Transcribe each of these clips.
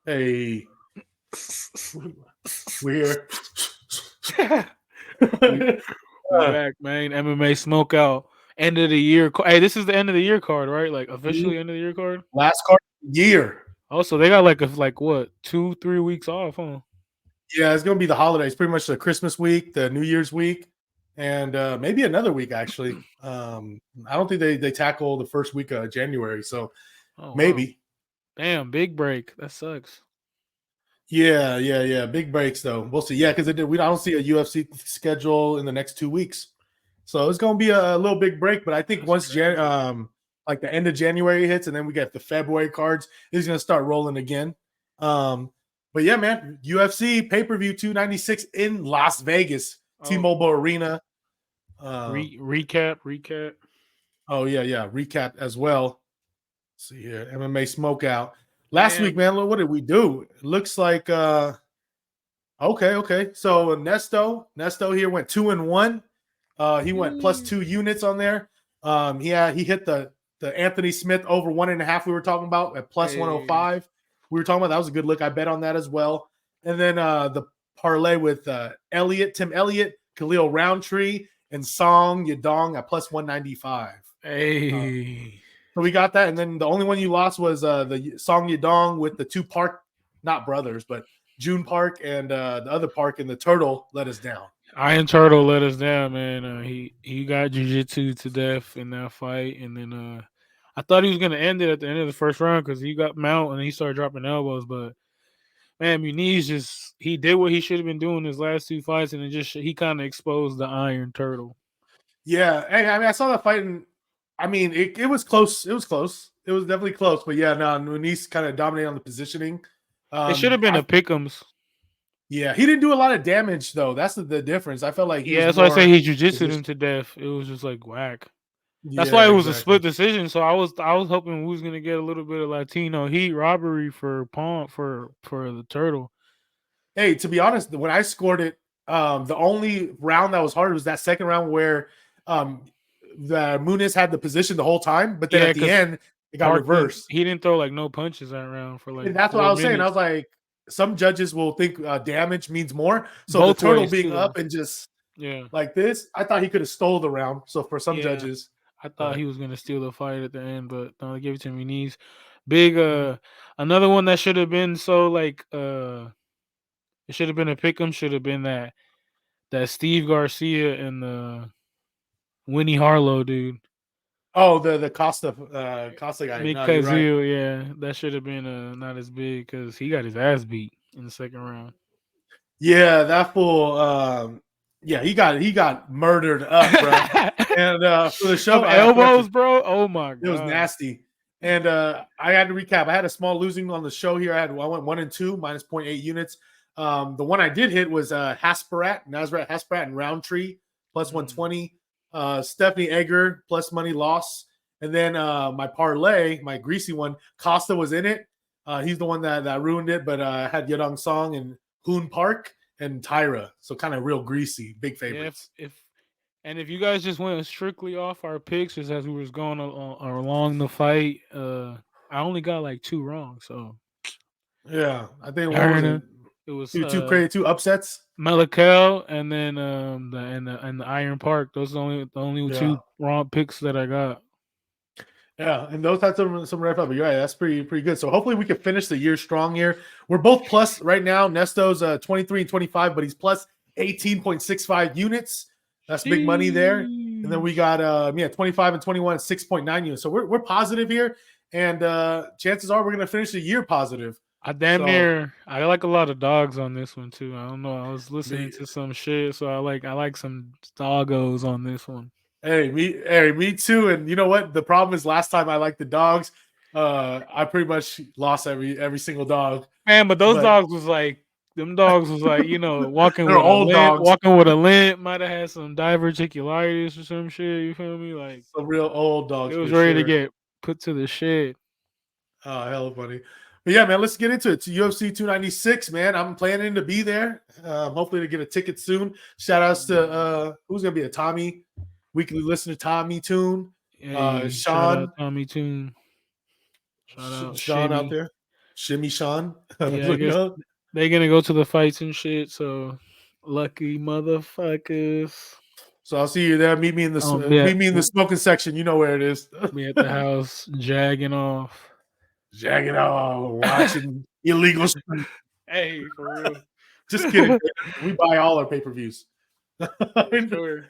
Hey, we're We back, man. MMA SmokeOut. End of the year. Hey, this is the end of the year card, right? Like officially end of the year card. last card of the year. Also, they got like what 2-3 weeks off, huh? Yeah, it's gonna be the holidays, pretty much the Christmas week, the New Year's week, and maybe another week actually. I don't think they tackle the first week of January, so Oh wow, maybe. damn, big break. That sucks. Yeah. Big breaks though. We'll see. Yeah, because I don't see a UFC schedule in the next 2 weeks, so it's gonna be a little big break. But I think That's once crazy. like the end of January hits, and then we get the February cards, it's gonna start rolling again. Um, but yeah, man, UFC pay-per-view 296 in Las Vegas, Oh, T-Mobile Arena. Uh, recap. oh yeah, recap as well. Let's see here, MMA Smokeout. Last week, Damn. man, what did we do? It looks like okay. So Nesto here went 2-1. He went plus Mm. 2 units on there. He hit the Anthony Smith over 1.5 we were talking about at plus Hey, 105. We were talking about that was a good look. I bet on that as well. And then the parlay with Tim Elliott, Khalil Roundtree, and Song Yadong at plus 195. Uh, hey. so we got that. And then the only one you lost was the Song Yadong with the two Park, not brothers, but June Park and the other Park and the Turtle let us down. Iron Turtle let us down, man. He got jujitsu to death in that fight, and then I thought he was gonna end it at the end of the first round because he got mount and he started dropping elbows. But man, Muniz just he did what he should have been doing his last two fights, and it just he kind of exposed the Iron Turtle. Yeah, I mean, I saw that fight, and I mean, it was close. It was close. It was definitely close. But yeah, no, Nunes kind of dominated on the positioning. It should have been I a pick'ems. Yeah, he didn't do a lot of damage though. That's the difference. I felt like he Yeah, was that's why I say more he jujitsu'd him position. to death. It was just like whack. That's why Yeah, it was a split exactly. decision. So I was hoping we was gonna get a little bit of Latino heat robbery for Pawn for the turtle. Hey, to be honest, when I scored it, the only round that was hard was that second round where um, the Muniz had the position the whole time, but then Yeah, at the because end it got Park didn't reversed. he didn't throw like no punches that round for like And that's what I four was saying. I minutes. was like, some judges will think damage means more. So the Both turtle ways being too. up and just Yeah. like this, I thought he could have stole the round. So for some Yeah. judges, I thought he but was gonna steal the fight at the end, but no, they gave it to Muniz. Big another one that should have been so like it should have been a pick'em, should have been that Steve Garcia and the Winnie Harlow dude. oh, the Costa guy. Big No, you're right. Kazil, yeah. That should have been not as big because he got his ass beat in the second round. Yeah, that fool. Yeah, he got murdered up, bro. And for the show, Them I forgot to. elbows, bro. Oh my It was god. nasty. And I had to recap. I had a small losing on the show here. I went 1-2 minus zero point 0.8 units. The one I did hit was Nasrat Hasperat and Roundtree plus Mm. 120. Stephanie Egger plus money loss. And then my parlay, my greasy one, Costa was in it. He's the one that ruined it, but I had Yadong Song and Hoon Park and Tyra. So kind of real greasy, big Yeah, favorites. if you guys just went strictly off our picks just as we was going along the fight, I only got like two wrong. So Yeah, I think what was darn it? it. It was Two upsets. Melikel and then the Iron Park. Those are the only Yeah. two wrong picks that I got. Yeah, and those had some red flag, but you're right. That's pretty good. So hopefully we can finish the year strong here. We're both plus right now. Nesto's 23 and 25, but he's plus 18.65 units. That's big money there. And then we Sheesh. got 25 and 21 6.9 units. So we're positive here, and chances are we're gonna finish the year positive. I damn So near. I like a lot of dogs on this one too. I don't know. I was listening me, to some shit, so I like some doggos on this one. me too. And you know what? The problem is last time I liked the dogs. I pretty much lost every single dog. Man, but those But dogs was like them dogs was like, walking they're with a old limp, dogs. might have had some diverticulitis or some shit, you feel me? Like Some real old it dogs was for ready to sure. get put to the shit. Oh, hell funny. But yeah, man, let's get into it. To UFC 296, man. I'm planning to be there. Hopefully to get a ticket soon. Shout outs to who's gonna be a Tommy, weekly listener Tommy Tune, Hey, shout out Sean, Tommy Toon. Shout out Sean out Shimmy. there. Shimmy Sean. Yeah, I guess No. they're gonna go to the fights and shit. So lucky motherfuckers. So I'll see you there. Meet me in I'll the be at, meet me in the smoking section. You know where it is. be at the house jagging off. Jagging out, watching illegal. Hey, for real. Just kidding. We buy all our pay per views. For sure.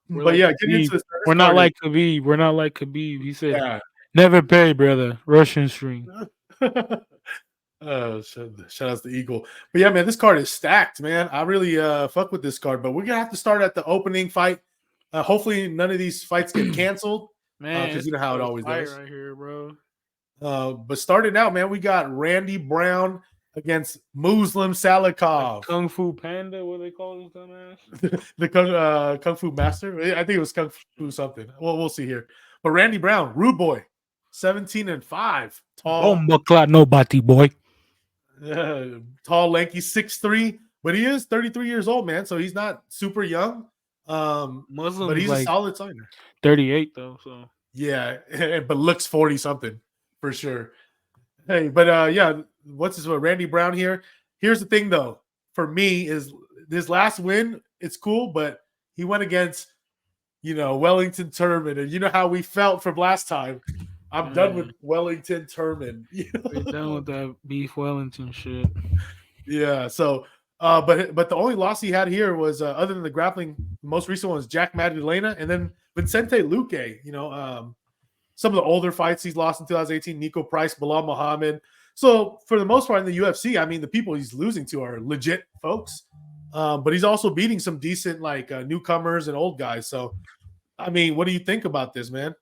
We're But like yeah, getting Khabib. into this We're not card is like Khabib. We're not like Khabib. He said, yeah. "Never pay, brother." Russian string. Shout out to Eagle. But yeah, man, this card is stacked, man. I really fuck with this card, but we're gonna have to start at the opening fight. Hopefully none of these fights get canceled. Man, Because it's you know how it a always fight does. right here, bro. But starting out, man, we got Randy Brown against Muslim Salikov. Kung Fu Panda, what they call this dumbass? The Kung Fu Master. I think it was Kung Fu something. Well, we'll see here. But Randy Brown, Rude Boy, 17-5, tall, Bomba clot, nobody boy. tall, lanky, 6'3", but he is 33 years old, man. So he's not super young. Muslim, But he's like a solid signer. 38 though. So Yeah, but looks 40 something for sure. Hey, but yeah, what's this? Randy Brown here. Here's the thing, though. For me, is this last win? It's cool, but he went against, Wellington Turman, and you know how we felt from last time. I'm done with Wellington Turman. we're done with that beef Wellington shit. Yeah. So, but the only loss he had here was other than the grappling. The most recent one was Jack Maddalena, and then Vicente Luque. Some of the older fights he's lost in 2018, Nico Price, Bilal Muhammad. So for the most part in the UFC, I mean, the people he's losing to are legit folks. But he's also beating some decent newcomers and old guys. So, I mean, what do you think about this, man?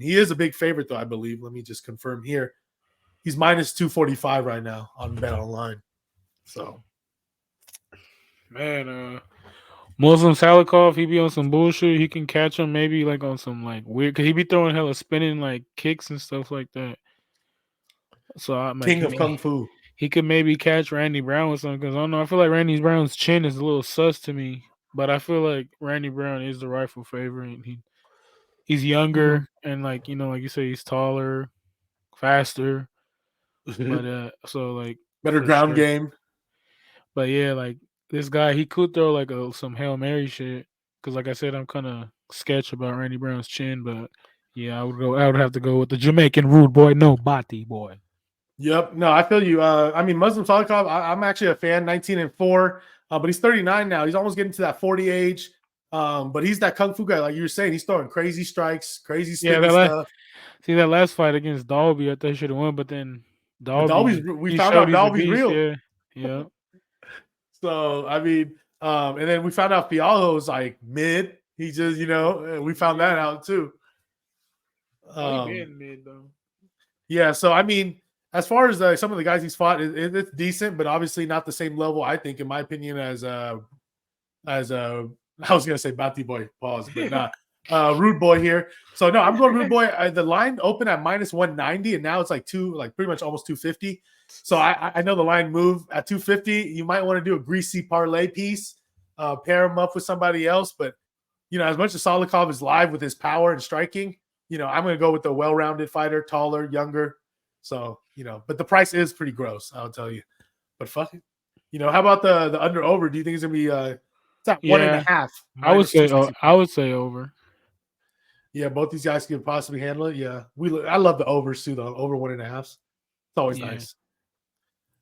He is a big favorite, though, I believe. Let me just confirm here. He's minus 245 right now on Bet Online. So, man, Muslim Salikov, he be on some bullshit. He can catch him maybe like on some like weird, cause he be throwing hella spinning like kicks and stuff like that. So I'm like, King of Kung Fu. He could maybe catch Randy Brown with something. Cause I don't know. I feel like Randy Brown's chin is a little sus to me, but I feel like Randy Brown is the rightful favorite. He's younger and like like you say, he's taller, faster. But so like better ground game. But yeah, like this guy, he could throw like some Hail Mary shit. Cause like I said, I'm kind of sketch about Randy Brown's chin, but yeah, I would have to go with the Jamaican rude boy, no body boy. Yep. No, I feel you. I mean, Muslim Salikov, I'm actually a fan, 19-4, but he's 39 now. He's almost getting to that 40 age. But he's that Kung Fu guy, like you were saying. He's throwing crazy strikes, crazy spinning stuff. See that last fight against Dalby, I thought he should have won, but then we found out Dalby's real. Yeah. So I mean, and then we found out Fialho's like mid. He just, we found that out too. Mid though. Yeah. So I mean, as far as some of the guys he's fought, it's decent, but obviously not the same level, I think, in my opinion, as I was gonna say Batty Boy, pause, but not Rude Boy here. So no, I'm going Rude Boy. The line opened at minus 190, and now it's like pretty much almost 250. So I know the line moved at 250. You might want to do a greasy parlay piece, pair him up with somebody else. But as much as Salikov is live with his power and striking, I'm going to go with the well-rounded fighter, taller, younger. So but the price is pretty gross, I'll tell you. But fuck it. How about the under over? Do you think it's gonna be it's at 1.5? I would say over. Yeah, both these guys could possibly handle it. Yeah, I love the overs too, though. Over 1.5. It's always nice.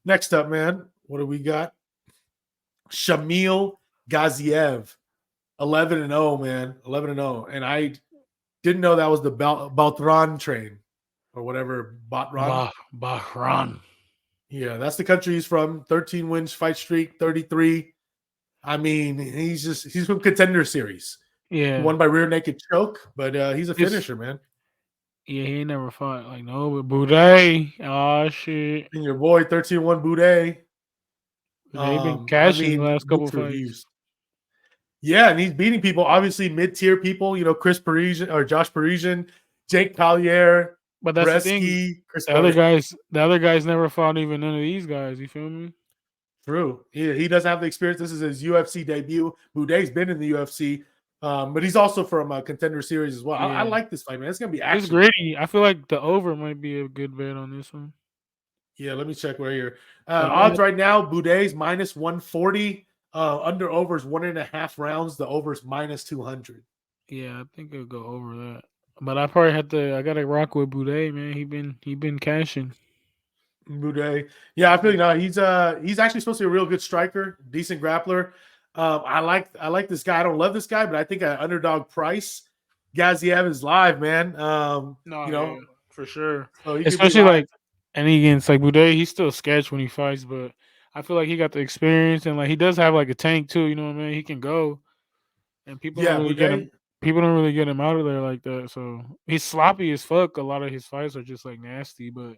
Next up, man, what do we got? Shamil Gaziev, 11-0, man, 11-0, and I didn't know that was the Baltran train or whatever. Bahran. Yeah, that's the country he's from. 13 wins, fight streak, 33. I mean, he's from Contender Series. Yeah, he won by rear naked choke, but he's a finisher, man. Yeah, he ain't never fought like but Boudet. Oh shit! And your boy 13-1 Boudet. They've been cashing the last couple fights. Reviews. Yeah, and he's beating people, obviously mid-tier people. Chris Parisian or Josh Parisian, Jake Collier. But that's Bresky, the thing. Chris the other guys never fought even none of these guys. You feel me? True. He doesn't have the experience. This is his UFC debut. Boudet's been in the UFC, but he's also from a Contender Series as well. Yeah. I like this fight, man. It's gonna be action. It's gritty. I feel like the over might be a good bet on this one. Yeah, let me check right here. Like, Odds right now, Boudet's minus 140. Under overs 1.5 rounds. The overs minus 200. yeah, I think it'll go over that. But I probably have to. I gotta rock with Boudet, man. He been cashing. Boudet. Yeah, I feel he's actually supposed to be a real good striker, decent grappler. I like this guy. I don't love this guy, but I think at underdog price, Gaziev is live, man. No, yeah, for sure. So he could be Especially live. like, and against like Boudet, he's still sketch when he fights, but I feel like he got the experience and like he does have like a tank too. You know what I mean? He can go, and people don't Yeah, really get him. Boudet. People don't really get him out of there like that. So he's sloppy as fuck. A lot of his fights are just like nasty, but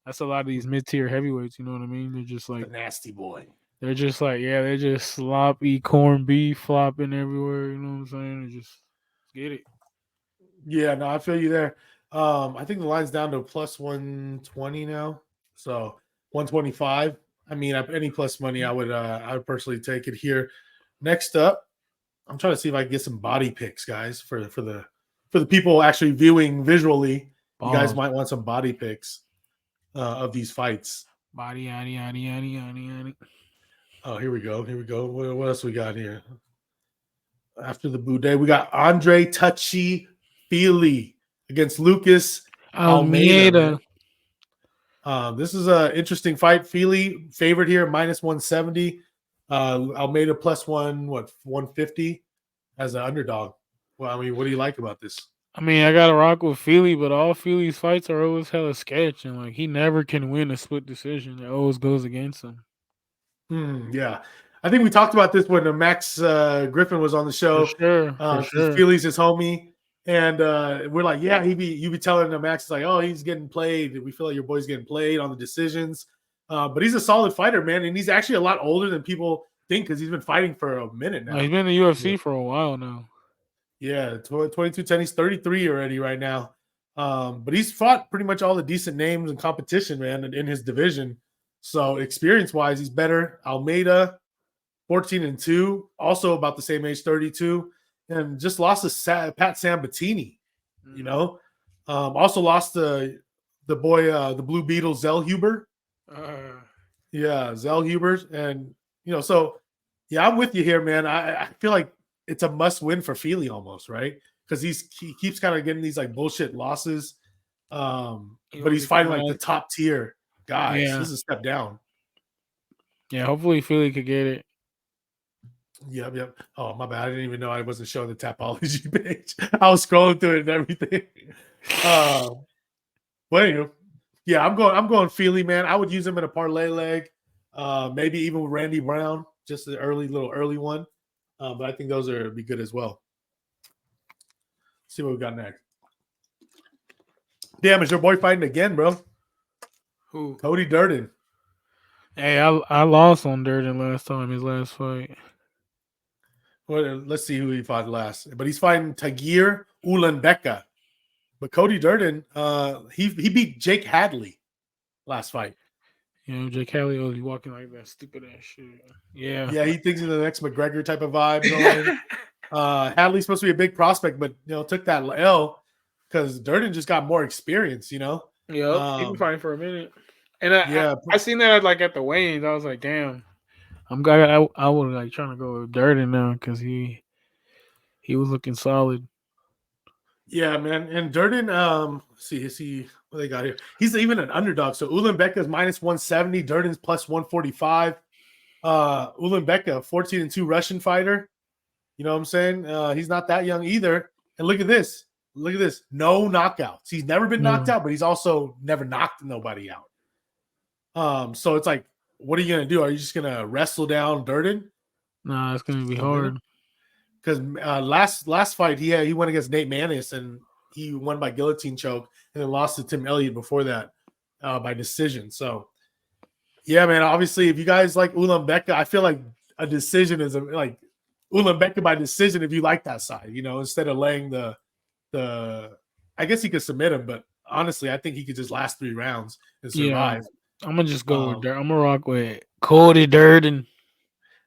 that's a lot of these mid tier heavyweights. You know what I mean? They're just The like nasty boy. they're just sloppy corned beef flopping everywhere. You know what I'm saying? They just get it. Yeah, no, I feel you there. I think the line's down to plus 120 now. So 125. I mean, any plus money, I would personally take it here. Next up, I'm trying to see if I can get some body picks, guys, for the people actually viewing visually. You guys Balls. might want some body picks of these fights. Body, yaddy, yaddy, yaddy, yaddy, yaddy. Oh, here we go. Here we go. What else we got here? After the Boudet, we got Andre Touchy Feely against Lucas Almeida. Almeida. This is an interesting fight. Feely favored here, minus 170. Almeida plus 150 as an underdog. Well, I mean, what do you like about this? I mean, I gotta rock with Feely, but all Feely's fights are always hella sketch, and like he never can win a split decision. It always goes against him. Yeah, I think we talked about this when Max Griffin was on the For show. sure, for sure. Feely's his homie, and we're like, yeah, you be telling him Max is like, oh, he's getting played. We feel like your boy's getting played on the decisions, but he's a solid fighter, man, and he's actually a lot older than people think because he's been fighting for a minute now. He's been in the UFC for a while now. Yeah, 22-10. He's 33 already right now. But he's fought pretty much all the decent names in competition, man, in his division. So experience-wise, he's better. Almeida, 14-2, also about the same age, 32, and just lost to Pat Sabatini, you know. Also lost the boy, the Blue Beetle, Zellhuber. Yeah, Zellhuber. And, so, yeah, I'm with you here, man. I feel like it's a must-win for Feely almost, right? Because he keeps kind of getting these like bullshit losses, but he's fighting like the top tier guys. Yeah. This is a step down. Yeah, hopefully Feely could get it. Yep. Oh, my bad. I didn't even know I wasn't showing the Tapology page. I was scrolling through it and everything. But anyway, yeah, I'm going Feely, man. I would use him in a parlay leg, maybe even with Randy Brown, just an little early one. But I think those would be good as well. Let's see what we got next. Damn, is your boy fighting again, bro? Who? Cody Durden. Hey, I lost on Durden last time, his last fight. Well, let's see who he fought last. But he's fighting Tagir Ulanbeka. But Cody Durden, he beat Jake Hadley last fight. Jake Hadley was walking like that stupid ass shit. Yeah. Yeah, he thinks he's the next McGregor type of vibe going. Hadley's supposed to be a big prospect, but took that L because Durden just got more experience, Yeah, he been fighting for a minute. And I seen that at the weigh-ins. I was like, damn. I was like trying to go with Durden now because he was looking solid. Yeah, man. And Durden, see what they got here. He's even an underdog. So Ulanbeka is minus 170. Durden's plus 145. Ulanbeka, 14-2 Russian fighter. You know what I'm saying? He's not that young either. And look at this. No knockouts. He's never been knocked out, but he's also never knocked nobody out. So it's like, what are you gonna do? Are you just gonna wrestle down Durden? Nah, it's gonna be hard. Because last fight he went against Nate Maness and he won by guillotine choke and then lost to Tim Elliott before that by decision. So yeah, man. Obviously, if you guys like Ulanbeka, I feel like a decision is like Ulanbeka by decision. If you like that side, instead of laying the I guess he could submit him, but honestly, I think he could just last 3 rounds and survive. Yeah, I'm gonna just go with Durden. I'm gonna rock with Cody Durden.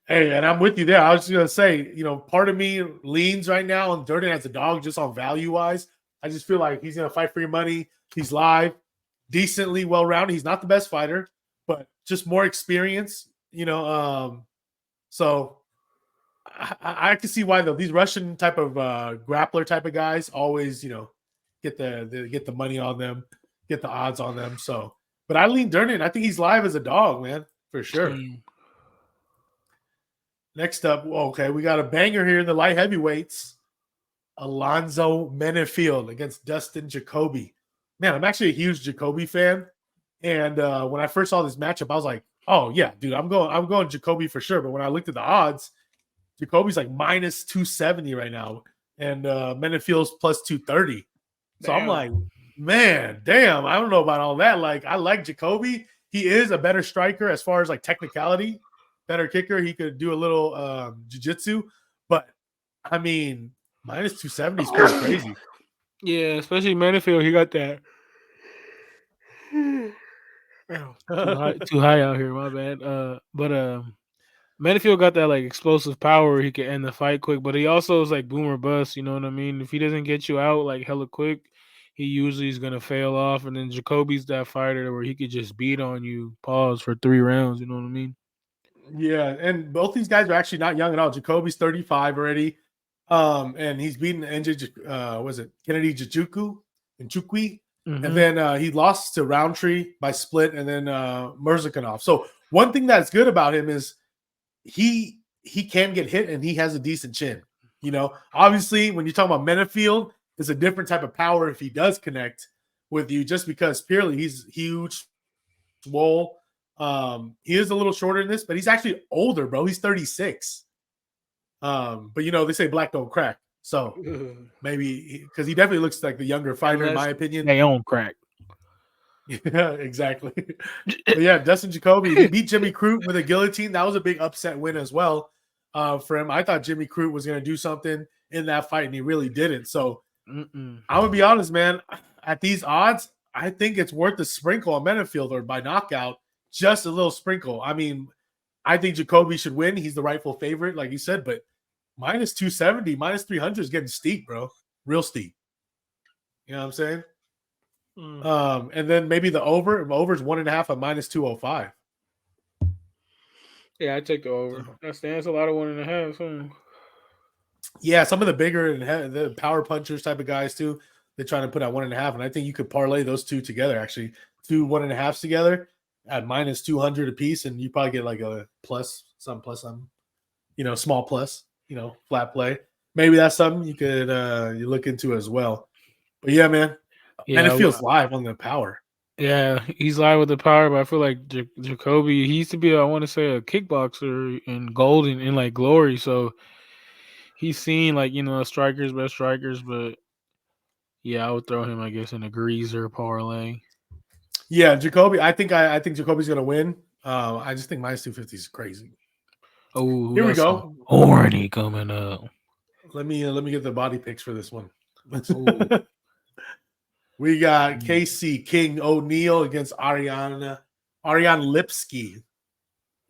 Hey, and I'm with you there. I was just gonna say, part of me leans right now on Durden as a dog, just on value wise. I just feel like he's gonna fight for your money. He's live. decently well-rounded. He's not the best fighter, but just more experience, so I can see why though. These Russian type of grappler type of guys always, get the money on them, get the odds on them. So, but I lean Durden. I think he's live as a dog, man, for sure. Next up, okay, we got a banger here in the light heavyweights. Alonzo Menefield against Dustin Jacoby. Man, I'm actually a huge Jacoby fan. And when I first saw this matchup, I was like, oh yeah, dude, I'm going Jacoby for sure. But when I looked at the odds, Jacoby's like minus 270 right now, and Menifield's plus 230. So I'm like, man, damn, I don't know about all that. Like, I like Jacoby. He is a better striker as far as like technicality, better kicker. He could do a little jiu-jitsu, but I mean, minus 270 is pretty crazy. Yeah, especially Menefield. He got that. Too high out here, my bad. But Menefield got that like explosive power. He can end the fight quick, but he also is like boomer bust. You know what I mean? If he doesn't get you out like hella quick, he usually is gonna fail off. And then Jacoby's that fighter where he could just beat on you, pause for 3 rounds. You know what I mean? Yeah, and both these guys are actually not young at all. Jacoby's 35 already, and he's beaten was it Kennedy Nzechukwu, and then he lost to Roundtree by split, and then Murzakanov. So one thing that's good about him is he can get hit and he has a decent chin. Obviously, when you're talking about Menefield, it's a different type of power if he does connect with you, just because purely he's huge, swole. He is a little shorter than this, but he's actually older, bro. He's 36. But they say black don't crack. So maybe because he definitely looks like the younger fighter, in my opinion. They own crack. Yeah, exactly. But yeah, Dustin Jacoby, he beat Jimmy Crute with a guillotine. That was a big upset win as well for him. I thought Jimmy Crute was going to do something in that fight, and he really didn't. So I'm going to be honest, man. At these odds, I think it's worth the sprinkle on Menefield or by knockout. Just a little sprinkle. I mean, I think Jacoby should win. He's the rightful favorite, like you said, but minus 270, minus 300 is getting steep, bro. Real steep. You know what I'm saying? And then maybe the over. If over's 1.5 at minus 205. Yeah, I take the over. That's a lot of 1.5. Yeah, some of the bigger and the power punchers type of guys too. They're trying to put out 1.5, and I think you could parlay those two together. Actually, 2 1.5s together at minus 200 a piece, and you probably get like a plus some, small plus, flat play. Maybe that's something you could you look into as well. But yeah, man. Yeah, and it feels live on the power. Yeah, he's live with the power, but I feel like Jacoby, he used to be, I want to say, a kickboxer in gold and in like glory. So he's seen like, strikers, best strikers, but yeah, I would throw him, I guess, in a greaser parlay. Yeah, Jacoby, I think Jacoby's gonna win. I just think minus 250 is crazy. Oh, here we go. Horny coming up. Let me get the body pics for this one. We got Casey King O'Neill against Ariane Lipsky,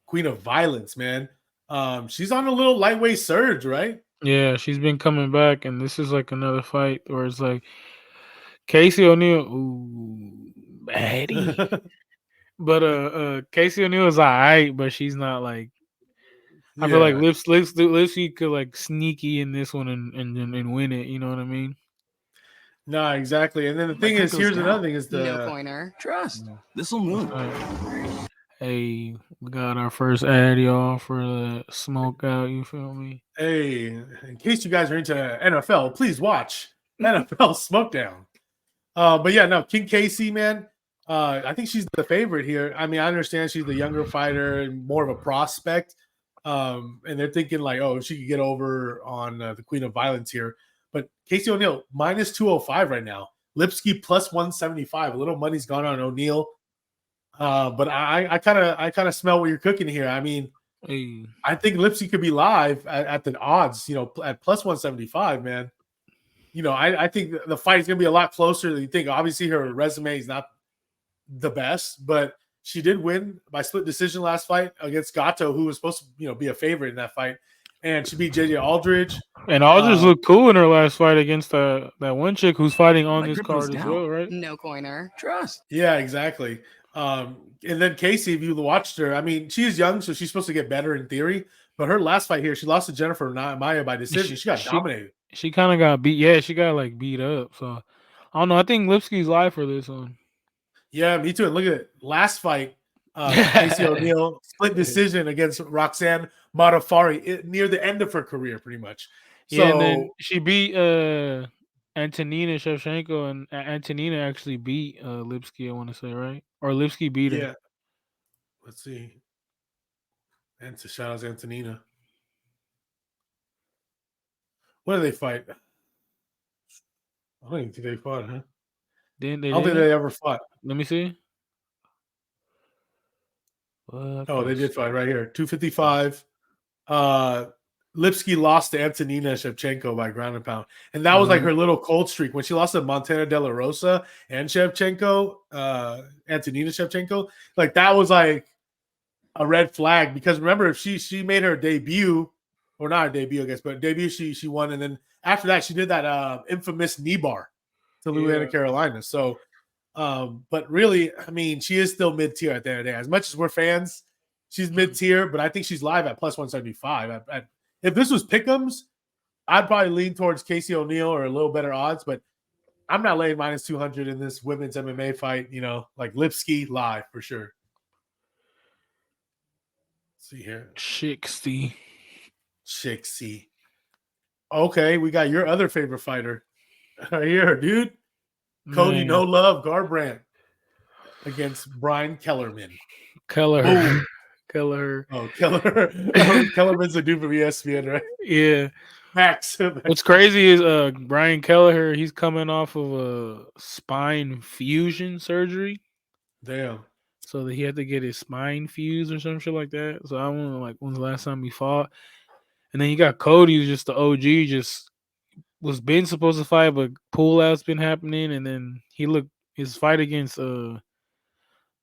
Queen of Violence, man. She's on a little lightweight surge, right? Yeah, she's been coming back, and this is like another fight where it's like Casey O'Neill, ooh, baddie. But Casey O'Neill is alright, but she's not like. I feel like Lipsky could like sneaky in this one and win it. You know what I mean? No, exactly. And then the thing is, here's another thing: is the no pointer. Trust. This will move. Hey, we got our first ad, y'all, for the SmokeOut. You feel me? Hey, in case you guys are into NFL, please watch NFL SmokeDown. But yeah, no, King Casey, man. I think she's the favorite here. I mean, I understand she's the younger fighter and more of a prospect. And they're thinking like, oh, she could get over on the Queen of Violence here. But Casey O'Neill, minus 205 right now. Lipsky plus 175. A little money's gone on O'Neill. But I kind of smell what you're cooking here. I mean, I think Lipsky could be live at the odds, at plus 175, man. I think the fight is going to be a lot closer than you think. Obviously, her resume is not the best, but she did win by split decision last fight against Gatto, who was supposed to, be a favorite in that fight. and she beat JJ Aldridge. And Aldridge looked cool in her last fight against that one chick who's fighting on My this grip goes card as down. well, right? No coiner. Trust. Yeah, exactly. And then Casey, if you watched her, I mean, she's young, so she's supposed to get better in theory. But her last fight here, she lost to Jennifer Maya by decision. She got dominated. She kind of got beat. Yeah, she got like beat up. So I don't know. I think Lipsky's live for this one. Yeah, me too. And look at it. Last fight, Casey O'Neill split decision against Roxanne Modafferi near the end of her career, pretty much. So Yeah, and then she beat Antonina Shevchenko, and Antonina actually beat Lipsky, I want to say, right? Or Lipsky beat her. yeah. Let's see. And to shout out to Antonina. When do they fight? I don't even think they fought, huh? I don't think they ever fought. Let me see. Oh, they did fight right here. 255. Lipsky lost to Antonina Shevchenko by ground and pound. And that was like her little cold streak. When she lost to Montana De La Rosa and Shevchenko, Antonina Shevchenko, like that was like a red flag. Because remember, if she made her debut, or not her debut, I guess, but debut she won. And then after that, she did that infamous knee bar to Louisiana, Carolina. So but really, I mean, she is still mid-tier at the end of the day. As much as we're fans, she's mid-tier, but I think she's live at plus 175. If this was pick'ems, I'd probably lean towards Casey O'Neill or a little better odds, but I'm not laying minus 200 in this women's MMA fight, like Lipsky live for sure. Let's see here. 60. Okay, we got your other favorite fighter right here, dude. Cody No Love Garbrandt against Brian Kellerman. Kelleher. Oh, Kellerman's a dude from ESPN, right? Yeah. Max. What's crazy is Brian Kelleher, he's coming off of a spine fusion surgery. Damn. So that he had to get his spine fused or some shit like that. So I don't know, like, when's the last time he fought? And then you got Cody, who's just the OG, just was been supposed to fight, but pull-out's been happening. And then his fight against the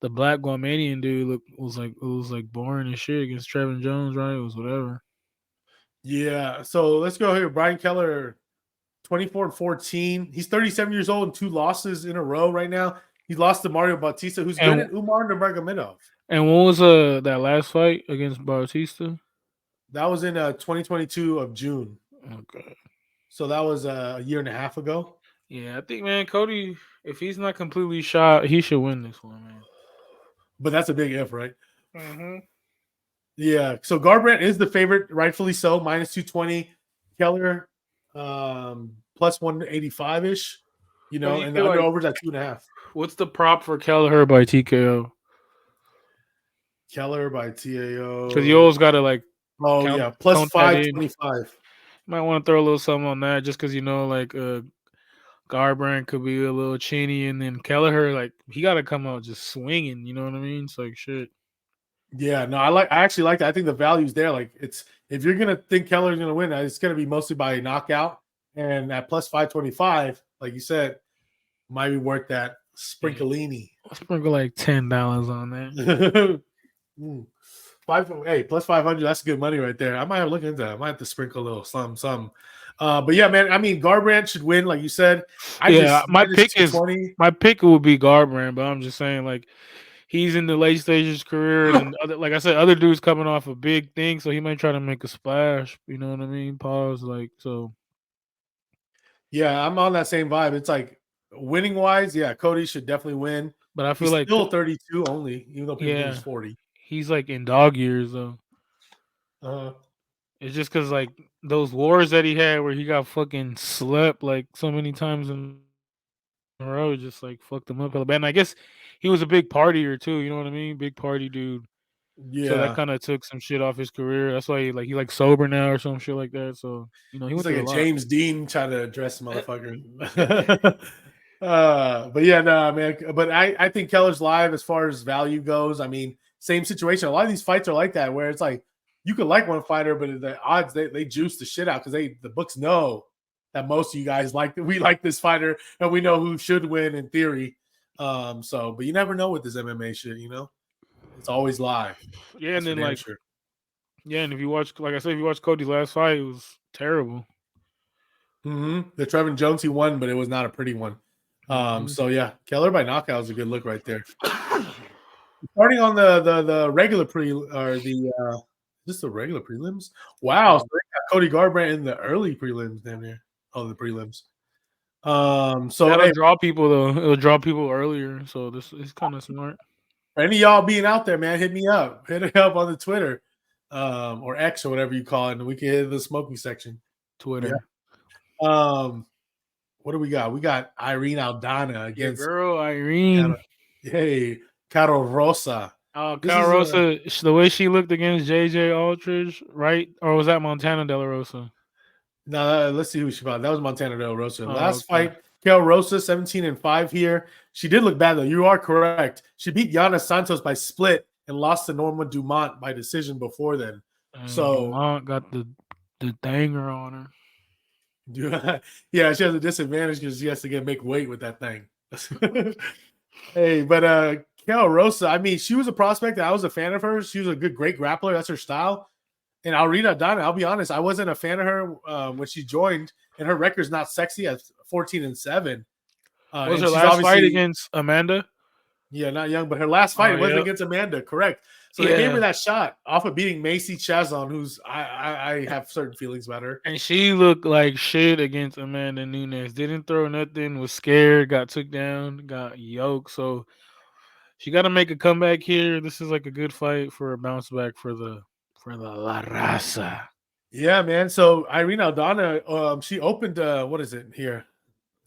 Black Guamanian dude was like boring as shit against Trevin Jones, right? It was whatever. Yeah. So let's go here. Brian Keller, 24-14. He's 37 years old and 2 losses in a row right now. He lost to Mario Bautista, who's good at Umar Nurmagomedov. And when was that last fight against Bautista? That was in 2022 of June. Okay. So that was a year and a half ago. Yeah, I think, man, Cody, if he's not completely shot, he should win this one, man. But that's a big if, right? Mm-hmm. Yeah. So Garbrandt is the favorite, rightfully so, minus 220. Keller, plus 185-ish, and the under-overs at 2.5. What's the prop for Kelleher by TKO? Keller by TAO. Because you always got to, like, plus 525. Might want to throw a little something on that just because, Garbrandt could be a little chinny, and then Kelleher, like, he got to come out just swinging, you know what I mean? It's like shit. Yeah, no, I actually like that. I think the value's there. Like, it's if you're gonna think Keller's gonna win, it's gonna be mostly by knockout, and at plus 525, like you said, might be worth that sprinklini. I'll sprinkle like $10 on that. Plus 500. That's good money right there. I might have to look into that. I might have to sprinkle a little something. But yeah, man. I mean, Garbrandt should win, like you said. My pick would be Garbrandt, but I'm just saying, like, he's in the late stages of his career, and like I said, other dudes coming off a big thing, so he might try to make a splash. You know what I mean? Pause, like so. Yeah, I'm on that same vibe. It's like winning wise, yeah, Cody should definitely win. But I feel he's like still 32 only, even though people think he's 40. He's like in dog years though. It's just because like those wars that he had where he got fucking slept like so many times in a row, just like fucked him up. And I guess he was a big partier too. You know what I mean? Big party dude. Yeah. So that kind of took some shit off his career. That's why he like sober now or some shit like that. So he he's went like a James Dean trying to address the motherfucker. But yeah, no, man. But I think Keller's live as far as value goes. I mean, same situation. A lot of these fights are like that, where it's like you could like one fighter, but the odds they juice the shit out because the books know that most of you guys we like this fighter and we know who should win in theory. But you never know with this MMA shit, It's always live. Yeah, and then Yeah, and if you watch, like I said, if you watch Cody's last fight, it was terrible. The Trevin Jones he won, but it was not a pretty one. So yeah, Keller by knockout was a good look right there. Starting on the regular or the just the regular prelims. Wow, so they got Cody Garbrandt in the early prelims, damn near. Oh, the prelims. So That'll hey, draw people though. It'll draw people earlier, so this is kind of smart. for any of y'all being out there, man, hit me up. Hit it up on the Twitter, or X or whatever you call it, and we can hit the smoking section. Twitter. Yeah. What do we got? We got Irene Aldana Your against girl Irene. Caro Rosa. Oh, This Cal is Rosa, the way she looked against JJ Aldridge, right? Or was that Montana De La Rosa? No, let's see who she fought. That was Montana Del Rosa. Oh, Last okay. fight, Cal Rosa, 17-5 here. She did look bad, though. You are correct. She beat Yana Santos by split and lost to Norma Dumont by decision before then. And So, Dumont got the danger on her. yeah, she has a disadvantage because she has to make weight with that thing. Hey, but Cal Rosa, I mean, she was a prospect. I was a fan of her. She was a great grappler. That's her style. And Alrina Donna, I'll be honest, I wasn't a fan of her when she joined, and her record's not sexy at 14-7. Was and her she's last fight obviously against Amanda? Yeah, not young, but her last fight wasn't Yep. against Amanda, correct? So they gave her that shot off of beating Macy Chazon, who's I have certain feelings about her. And she looked like shit against Amanda Nunes. Didn't throw nothing, was scared, got took down, got yoked. So she got to make a comeback here. This is like a good fight for a bounce back for the La Raza. Yeah, man. So Irene Aldana, she opened what is it here?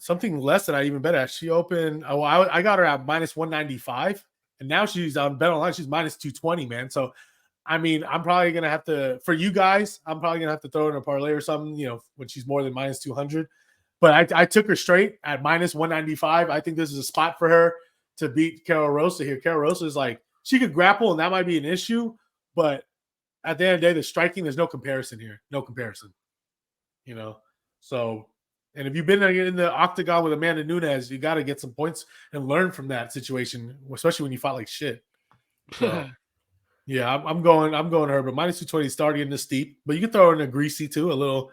Something less than I even bet at. She opened. Oh, I got her at -195, and now she's on Bet Online. She's -220, man. So, I mean, I'm probably gonna have to for you guys. I'm probably gonna have to throw in a parlay or something. When she's more than -200. But I took her straight at -195. I think this is a spot for her to beat Carol Rosa here. Carol Rosa is like she could grapple, and that might be an issue, but at the end of the day, the striking, there's no comparison here. No comparison. So, and if you've been in the octagon with Amanda Nunes, you got to get some points and learn from that situation, especially when you fought like shit. So, yeah, I'm going her, but -220 starting in the steep. But you can throw in a greasy too, a little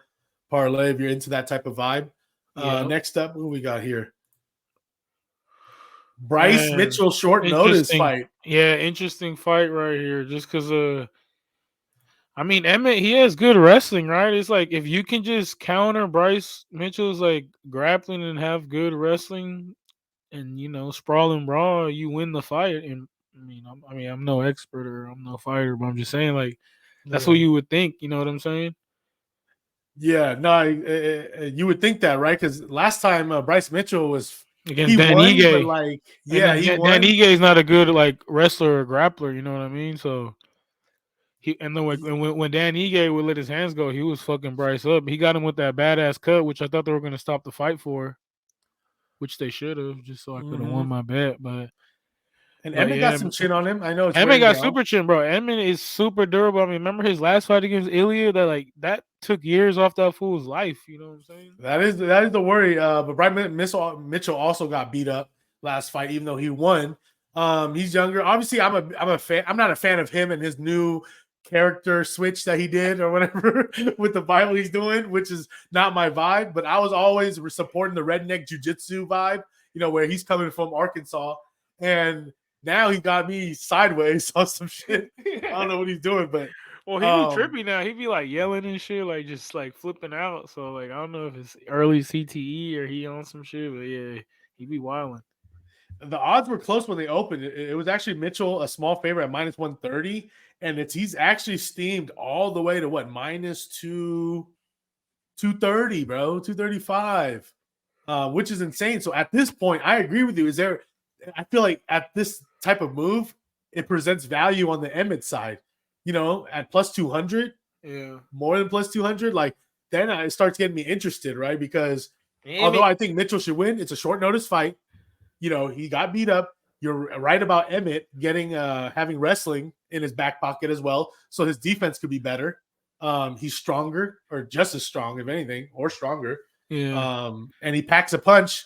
parlay if you're into that type of vibe. Next up, what we got here? Bryce Mitchell short notice fight. Yeah, interesting fight right here. Just because I mean, Emmett, he has good wrestling, right? It's like if you can just counter Bryce Mitchell's like grappling and have good wrestling, and sprawling brawl, you win the fight. And I'm no expert or I'm no fighter, but I'm just saying like that's what you would think. You know what I'm saying? Yeah, no, you would think that, right? Because last time Bryce Mitchell was against Dan Ige, but like, yeah, he won. Dan Ige is not a good like wrestler or grappler. You know what I mean? So. When Dan Ige would let his hands go, he was fucking Bryce up. He got him with that badass cut, which I thought they were going to stop the fight for, which they should have, just so I could have won my bet. But Emmett got some chin on him. I know Emmett got super chin, bro. Emmett is super durable. I mean, remember his last fight against Ilya? That took years off that fool's life. You know what I'm saying? That is the worry. But Bryce Mitchell also got beat up last fight, even though he won. He's younger. Obviously, I'm a fan. I'm not a fan of him and his new character switch that he did or whatever with the Bible he's doing, which is not my vibe. But I was always supporting the redneck jiu-jitsu vibe, where he's coming from Arkansas, and now he got me sideways on some shit. I don't know what he's doing, but well, he be trippy now. He be like yelling and shit, like just like flipping out. So like I don't know if it's early CTE or he on some shit, but yeah, he be wilding. The odds were close when they opened. It was actually Mitchell, a small favorite at -130, and he's actually steamed all the way to what -230, bro, 235, which is insane. So at this point, I agree with you. I feel like at this type of move, it presents value on the Emmett side. At +200, more than +200, like then it starts getting me interested, right? Because although I think Mitchell should win, it's a short notice fight. He got beat up. You're right about Emmett having wrestling in his back pocket as well, so his defense could be better. He's stronger, or just as strong, if anything, or stronger. Yeah. And he packs a punch,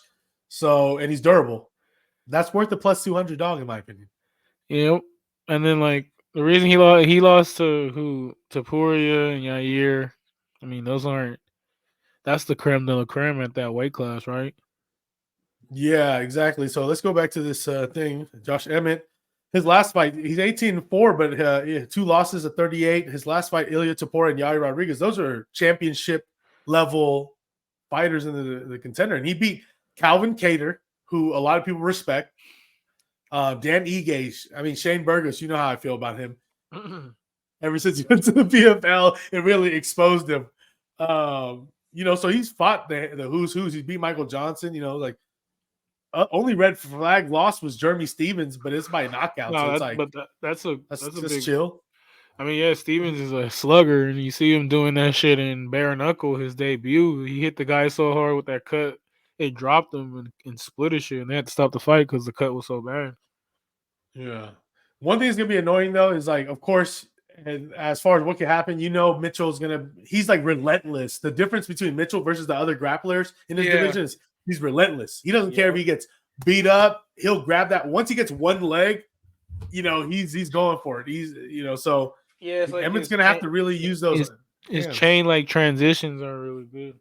and he's durable. That's worth the +200 dog, in my opinion. Yep. And then like The reason he lost to who? To Poirier and Yair. I mean, those aren't. That's the creme de la creme at that weight class, right? Yeah, exactly. So let's go back to this thing. Josh Emmett, his last fight, he's 18-4, but yeah, 2 losses at 38. His last fight, Ilya Tapora and Yair Rodriguez, those are championship level fighters in the contender. And he beat Calvin Cater, who a lot of people respect. Dan Ige, I mean, Shane Burgos, you know how I feel about him. Ever since he went to the PFL, it really exposed him. So he's fought the who's. He beat Michael Johnson, like only red flag loss was Jeremy Stevens, but it's by knockout. So it's like that's a just big chill. I mean, yeah, Stevens is a slugger, and you see him doing that shit in bare knuckle. His debut, he hit the guy so hard with that cut, it dropped him and split his shit, and they had to stop the fight because the cut was so bad. Yeah. One thing that's gonna be annoying though is like, of course, and as far as what can happen, Mitchell's he's like relentless. The difference between Mitchell versus the other grapplers in his division is he's relentless. He doesn't care if he gets beat up. He'll grab that once he gets one leg. He's going for it. So it's like Emmett's gonna have to really use those. His chain like transitions are really good.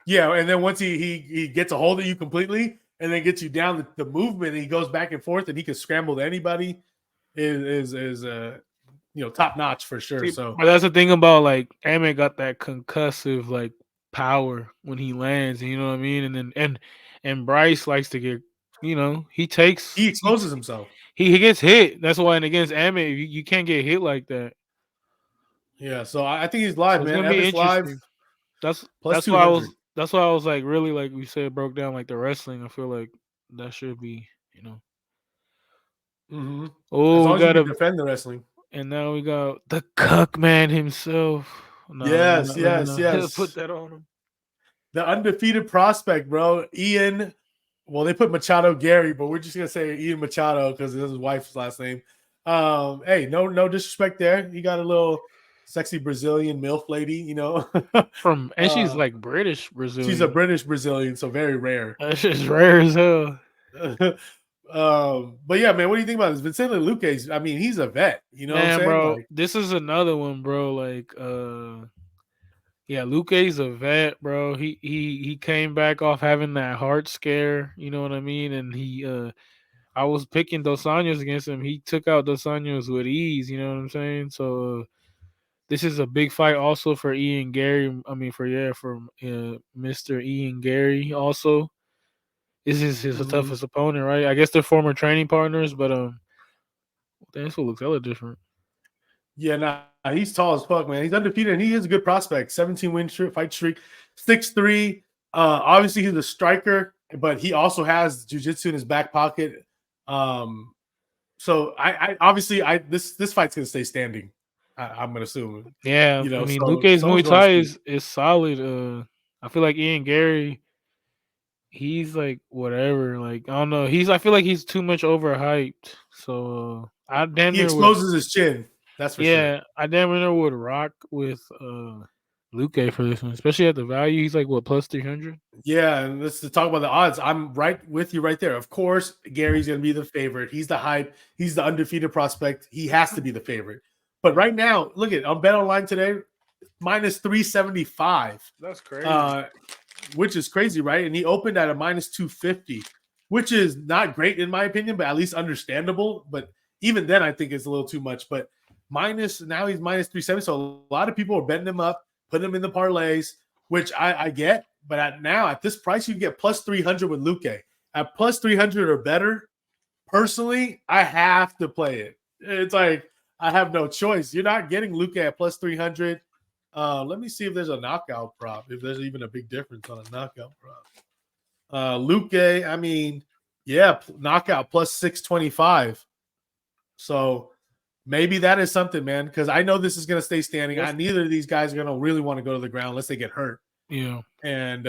Yeah, and then once he gets a hold of you completely, and then gets you down the movement, and he goes back and forth, and he can scramble to anybody. Is top notch for sure. So but that's the thing about like Emmett got that concussive like power when he lands. You know what I mean? And then and Bryce likes to get. He exposes himself. He gets hit. That's why, and against Emmett, you can't get hit like that. Yeah, so I think he's live, so man. Emmett's live. That's plus why 200. That's why I was like really like we said broke down like the wrestling. I feel like that should be Mm-hmm. Oh, as long as you can defend the wrestling. And now we got the Cuck Man himself. No, yes. Put that on him. The undefeated prospect, bro. Ian. Well, they put Machado Gary, but we're just gonna say Ian Machado because it's his wife's last name. Hey, no disrespect there. He got a little sexy Brazilian MILF lady, and she's like British Brazilian. She's a British Brazilian, so very rare. That shit's rare as hell. But yeah, man, what do you think about this? Vicente Luque, I mean, he's a vet, you know what I'm saying? Bro, this is another one, bro. Like, Luque's a vet, bro. He came back off having that heart scare, you know what I mean? And I was picking Dos Anjos against him. He took out Dos Anjos with ease, you know what I'm saying? So this is a big fight also for Ian Gary. I mean, for Mr. Ian Gary also. This is his toughest opponent, right? I guess they're former training partners, but this one looks hella different. Yeah, he's tall as fuck, man. He's undefeated, and he is a good prospect. 17-win fight streak, 6'3". Obviously, he's a striker, but he also has jiu-jitsu in his back pocket. So I obviously this fight's gonna stay standing. I'm gonna assume. Yeah, I mean, Luque's Muay Thai is solid. I feel like Ian Gary, he's like whatever. Like I don't know. I feel like he's too much overhyped. So he exposes his chin. That's for sure. Yeah, I damn near would rock with Luque for this one, especially at the value. He's like what plus 300. Yeah, and let's talk about the odds. I'm right with you right there. Of course, Gary's gonna be the favorite. He's the hype. He's the undefeated prospect. He has to be the favorite. But right now, look at on Bet Online today, minus 375. That's crazy. Which is crazy, right? And he opened at a minus 250, which is not great in my opinion, but at least understandable. But even then, I think it's a little too much. But now he's minus 370. So a lot of people are betting him up, putting him in the parlays, which I get. But at this price, you get plus 300 with Luque. At plus 300 or better, personally, I have to play it. It's like I have no choice. You're not getting Luque at plus 300. Let me see if there's a knockout prop, if there's even a big difference on a knockout prop. Luque, I mean, yeah, knockout plus 625. So maybe that is something, man, because I know this is going to stay standing. Neither of these guys are going to really want to go to the ground unless they get hurt. Yeah. And,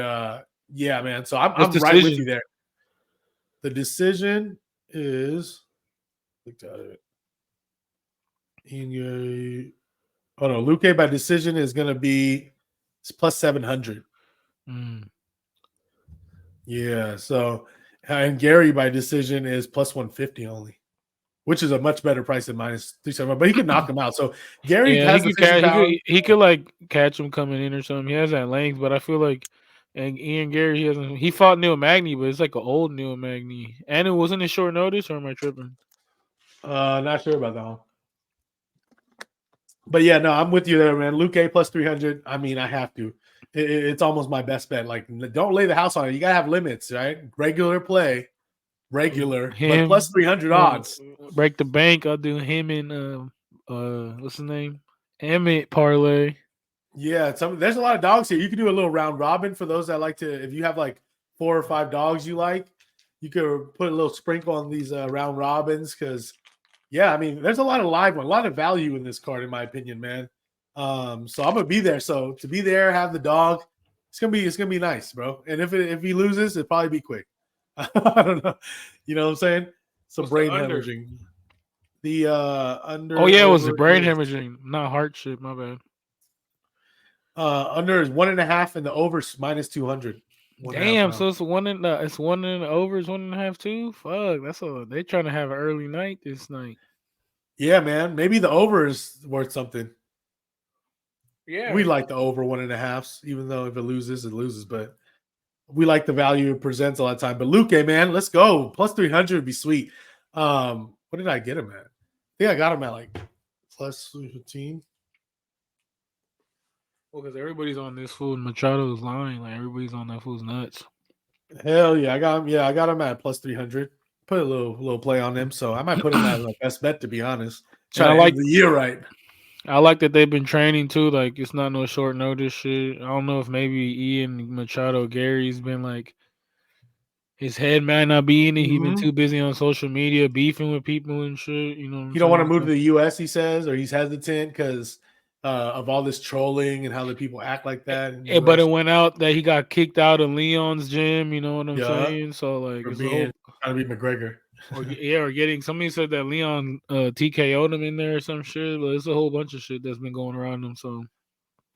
yeah, man, so I'm right with you there. The decision is – looked at it. Oh, no, Luque by decision is going to be plus 700. Yeah, so – and Gary by decision is plus 150 only. which is a much better price than minus 375. But he could knock him out. So Gary Yeah, he has the could finishing catch. power. He could like catch him coming in or something. He has that length, but I feel like, and Ian Gary, he hasn't. He fought Neil Magny, but it's like an old Neil Magny, and it wasn't a short notice. Or am I tripping? Not sure about that one. But yeah, no, I'm with you there, man. Luke A plus 300. I mean, I have to. It's almost my best bet. Like, don't lay the house on it. You gotta have limits, right? Regular play, regular, but plus Him, 300 odds. break the bank. I'll do him and what's his name? Emmett parlay. Yeah, there's a lot of dogs here. You can do a little round robin for those that like to. If you have like 4 or 5 dogs you like, you could put a little sprinkle on these round robins because, yeah, I mean, there's a lot of live one, a lot of value in this card, in my opinion, man. So I'm gonna be there. So to be there, have the dog, it's gonna be nice, bro. And if he loses, it'll probably be quick. I don't know, you know what I'm saying? Some What's brain the under? hemorrhaging. The under. Oh yeah, it was the over brain is- hemorrhaging, not heart shit. My bad. Under is 1.5 and the over minus 200. Damn, so it's one in the over, it's 1.5 too. Fuck, they trying to have an early night this night. Yeah, man. Maybe the over is worth something. Yeah, We like the over 1.5, even though if it loses, it loses. But we like the value it presents a lot of time. But Luke, man, let's go. Plus 300 would be sweet. What did I get him at? I think I got him at like plus 15. well, because everybody's on this fool. Machado's lying. Like everybody's on that fool's nuts. Hell yeah, I got him. Yeah, I got him at plus 300. Put a little play on him, so I might put him at my best bet, to be honest. Try to end the year right. I like that they've been training too. Like it's not no short notice shit. I don't know if maybe Ian Machado Gary's been like his head might not be in it. He's been too busy on social media beefing with people and shit. You know, he don't want to move to the U.S. He says, or he's hesitant because of all this trolling and how the people act like that. But it went out that he got kicked out of Leon's gym. You know what I'm saying? So like, for trying to be McGregor. or getting somebody said that Leon TKO'd him in there or some shit. But it's a whole bunch of shit that's been going around him. So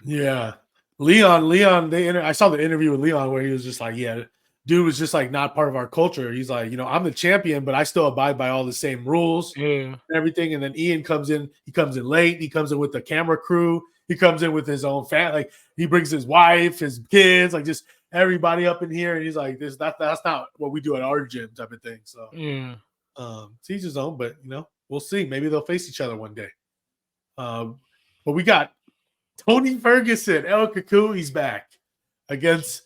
yeah, Leon. I saw the interview with Leon where he was just like, yeah, dude was just like not part of our culture. He's like, I'm the champion, but I still abide by all the same rules, and everything. And then Ian comes in. He comes in late. He comes in with the camera crew. He comes in with his own family. Like he brings his wife, his kids, like just everybody up in here. And he's like, that's not what we do at our gym, type of thing. So yeah, to each his own. But we'll see. Maybe they'll face each other one day. But we got Tony Ferguson, El Cuckoo, he's back against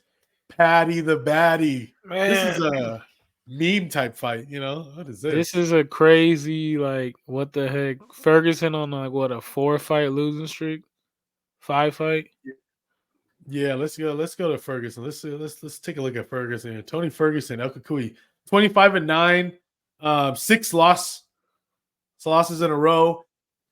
Patty the Baddie. Man. This is a meme type fight, What is this? This is a crazy, like, what the heck? Ferguson on like what, a 4-fight losing streak? 5-fight? Yeah, let's go to Ferguson. Let's take a look at Ferguson here. Tony Ferguson, El Cuckoo, 25-9, 6 losses in a row.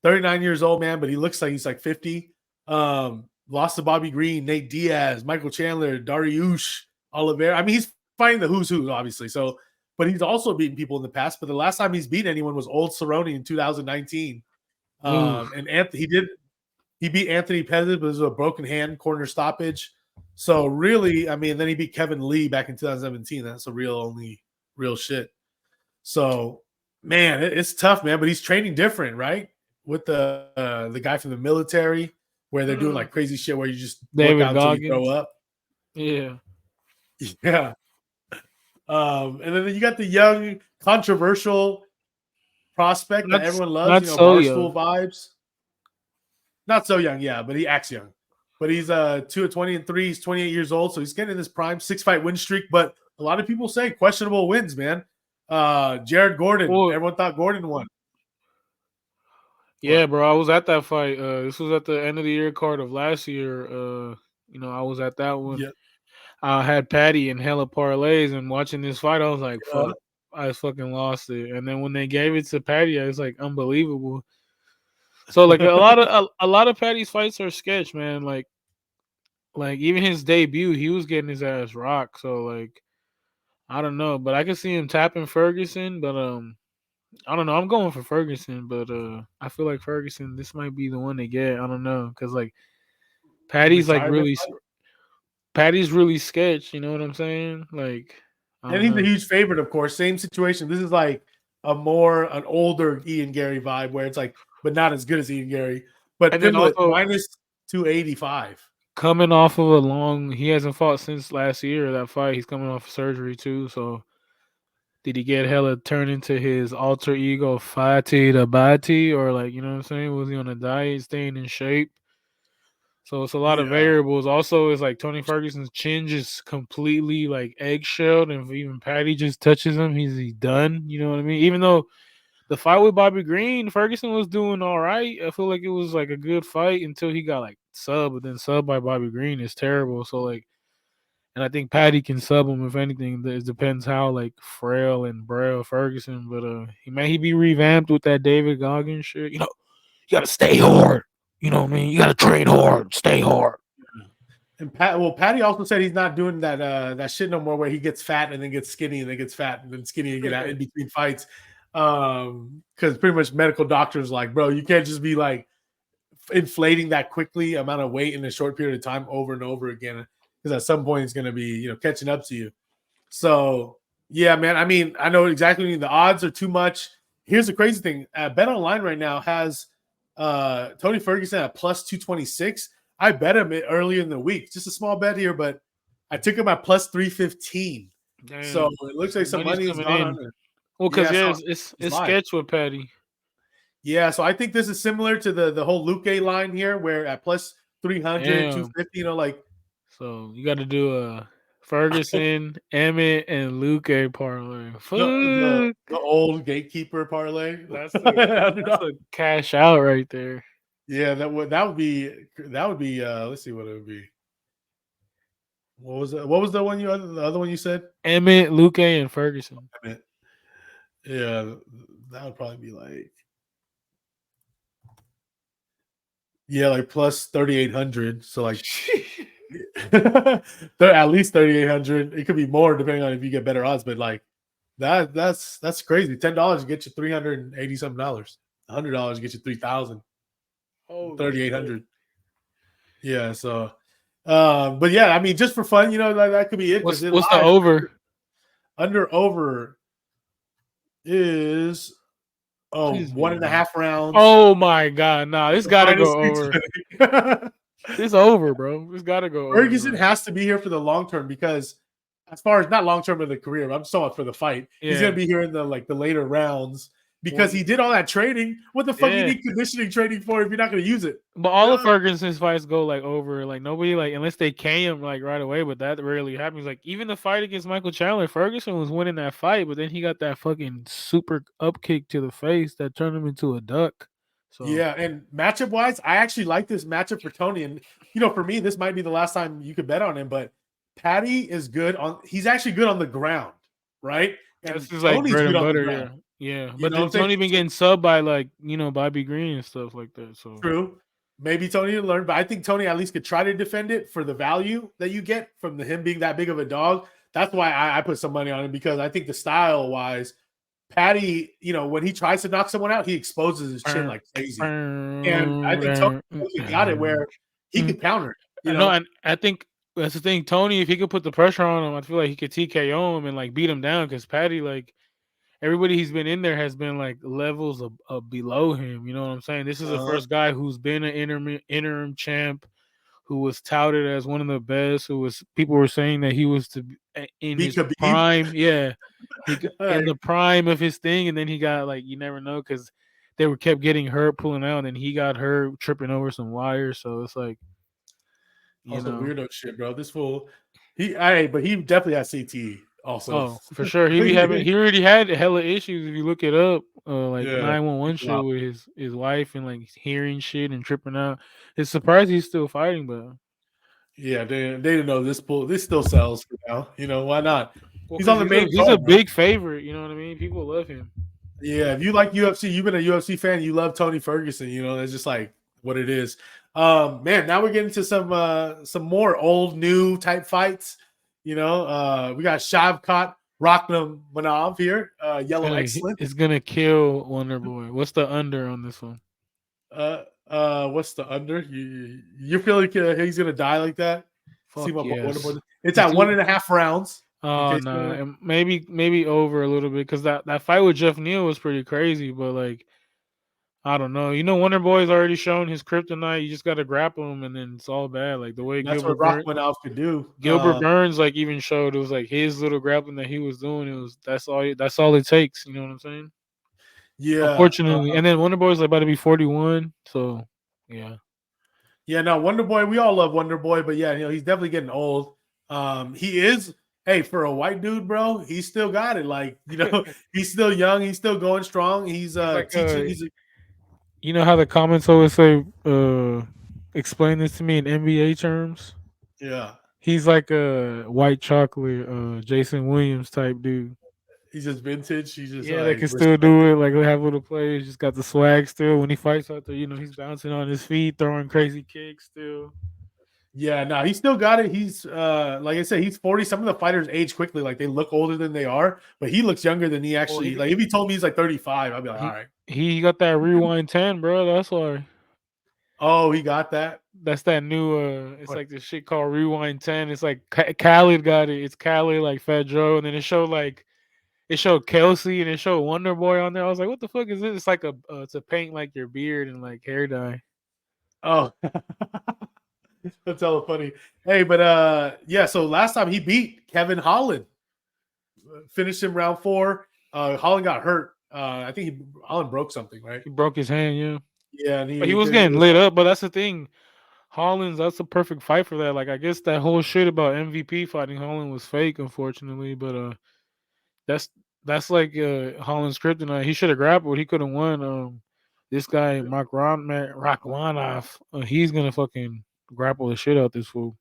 39 years old, man, but he looks like he's like 50. Lost to Bobby Green, Nate Diaz, Michael Chandler, Dariush Oliveira. I mean, he's fighting the who's who, obviously. So, but he's also beaten people in the past. But the last time he's beaten anyone was Old Cerrone in 2019. And he beat Anthony Pettis, but it was a broken hand corner stoppage. So really, I mean, then he beat Kevin Lee back in 2017. That's a real shit. So, man, it's tough, man. But he's training different, right? With the guy from the military, where they're doing like crazy shit where you just work out until you grow up. Yeah. And then you got the young, controversial prospect that everyone loves. Barstool vibes. Not so young, yeah, but he acts young. But he's 2-20-3. He's 28 years old, so he's getting in his prime. 6-fight win streak, but a lot of people say questionable wins, man. Jared Gordon. Everyone thought Gordon won. Yeah, bro. I was at that fight. This was at the end of the year card of last year. I was at that one. Yep. I had Patty and hella parlays, and watching this fight, I was like, fuck, I fucking lost it. And then when they gave it to Patty, I was like, unbelievable. So like a lot of Patty's fights are sketch, man. Like even his debut, he was getting his ass rocked. So like, I don't know, but I can see him tapping Ferguson, but I don't know. I'm going for Ferguson, but I feel like Ferguson, this might be the one to get. I don't know, because like Patty's really sketch. You know what I'm saying? Like, and he's a huge favorite, of course. Same situation. This is like an older Ian Gary vibe where it's like, but not as good as Ian Gary, but And then Pimblett also minus 285. coming off of a long, he hasn't fought since last year. That fight, he's coming off surgery too. So did he get hella turned into his alter ego, Fati the Bati, or like you know what I'm saying? Was he on a diet, staying in shape? So it's a lot of Yeah, variables. Also, it's like Tony Ferguson's chin just completely like eggshelled, and if even Patty just touches him, he's done. You know what I mean? Even though the fight with Bobby Green, Ferguson was doing all right. I feel like it was like a good fight until he got like sub, but then sub by Bobby Green is terrible. So like, and I think Patty can sub him if anything. It depends how like frail and braille Ferguson, but he be revamped with that David Goggins shit. You know, you gotta stay hard. You know what I mean? You gotta train hard, stay hard. and Patty also said he's not doing that shit no more, where he gets fat and then gets skinny and then gets fat and then skinny and get out in between fights. Because pretty much medical doctors like, bro, you can't just be like inflating that quickly amount of weight in a short period of time over and over again, because at some point it's going to be catching up to you. So yeah, man, I mean, I know exactly what you mean. The odds are too much. Here's the crazy thing: Bet Online right now has Tony Ferguson at plus 226. I bet him earlier in the week, just a small bet here, but I took him at plus 315. So Damn, it looks like some money's money has coming gone in. under. Well, because Yeah, so it's live. sketch with Patty. Yeah, so I think this is similar to the whole Luke line here, where at plus 300, Damn. 250, like. So you got to do a Ferguson, Emmett, and Luke parlay. The Fuck. old gatekeeper parlay. That's a cash out right there. Yeah, that would be let's see what it would be. What was it? What was the other one you said? Emmett, Luke, and Ferguson. Yeah, that would probably be like plus 3,800. So like they're at least 3,800. It could be more depending on if you get better odds, but like that's crazy. $10 get you $380 something dollars. $100 get you 3,000. 3,800. Yeah, so but yeah, I mean, just for fun, that could be it, because What's the over? Under over is Please be 1.5 rounds. Oh my god, nah, this gotta Minus go over. 320. This over, bro. This gotta go over. Ferguson has to be here for the long term, because as far as not long term of the career, but I'm just talking about for the fight. He's gonna be here in the later rounds, because he did all that training. What the fuck you need conditioning training for if you're not gonna use it? But all of Ferguson's fights go like over, like nobody unless they KO him like right away, but that rarely happens. Like even the fight against Michael Chandler, Ferguson was winning that fight, but then he got that fucking super up kick to the face that turned him into a duck. So yeah, and matchup wise, I actually like this matchup for Tony. And for me, this might be the last time you could bet on him, but Patty is good he's actually good on the ground, right? And this is like Tony's bread good and on the butter, ground. yeah. You But know what then I'm saying? Tony been getting subbed by Bobby Green and stuff like that. So True. Maybe Tony will learn, but I think Tony at least could try to defend it for the value that you get from him being that big of a dog. That's why I put some money on him, because I think the style wise, Patty, when he tries to knock someone out, he exposes his chin like crazy. And I think Tony got it where he could counter. No, and I think that's the thing. Tony, if he could put the pressure on him, I feel like he could TKO him and like beat him down, because Patty, like everybody he's been in there has been like levels of below him. You know what I'm saying? This is the first guy who's been an interim champ, who was touted as one of the best. People were saying that he was in his prime. Yeah, in the prime of his thing, and then he got you never know, because they kept getting hurt, pulling out, and then he got hurt tripping over some wires. So it's like. Also weirdo shit, bro. This fool, but he definitely has CTE also. Oh, for sure. He already had hella issues if you look it up. 911 shit with his wife, and like hearing shit and tripping out. It's surprised he's still fighting, but yeah, they didn't know this still sells for now. Why not? Well, he's on the main he's a big favorite, you know what I mean? People love him. Yeah, if you like UFC, you've been a UFC fan, you love Tony Ferguson, that's just like what it is. Man, now we're getting to some more old new type fights. We got Shavkat Rakhmonov here, Yellow Excellent. It's gonna kill Wonder Boy. What's the under on this one? What's the under? You feel like he's gonna die like that? Fuck yes. It's at 1.5 rounds. In Oh case no, you're and maybe over a little bit because that fight with Jeff Neal was pretty crazy. But like I don't know, Wonder Boy's already shown his kryptonite. You just got to grapple him, and then it's all bad. Like the way that's what Rachmanov could do. Gilbert Burns like even showed it was like his little grappling that he was doing. It was that's all it takes. You know what I'm saying? Yeah. Unfortunately, and then Wonder Boy's like about to be 41. So yeah, Yeah, no, Wonder Boy, we all love Wonder Boy, but yeah, he's definitely getting old. He is, hey, for a white dude, bro, he's still got it. Like, he's still young, he's still going strong. He's he's like teaching, he's you know how the comments always say, explain this to me in NBA terms. yeah, He's like a white chocolate, Jason Williams type dude. he's just vintage. He's just Yeah, they like can still respect. do it. Like they have little players, just got the swag still. When he fights out there, he's bouncing on his feet, throwing crazy kicks still. Yeah, no, he still got it. He's like I said, he's 40. Some of the fighters age quickly, like they look older than they are, but he looks younger than he Well, actually. Like if he told me he's like 35, I'd be like, all he right. he got that rewind 10, bro. That's why. Oh, he got that. That's that new. It's like this shit called Rewind 10. It's like Khaled got it. It's Khaled like Fat Joe, and then it showed Kelsey and it showed Wonder Boy on there. I was like, what the fuck is this? It's like to paint like your beard and like hair dye. Oh, that's hella funny. Hey, but yeah. So last time he beat Kevin Holland, finished him round 4. Holland got hurt. I think Holland broke something, right? He broke his hand, yeah. Yeah, and But he he was couldn't getting really lit fight. up. But that's the thing. Holland's that's a perfect fight for that. Like I guess that whole shit about MVP fighting Holland was fake, unfortunately. But that's like Holland's kryptonite. He should have grappled. He could have won. This guy Rachmanov, he's gonna fucking grapple the shit out this fool.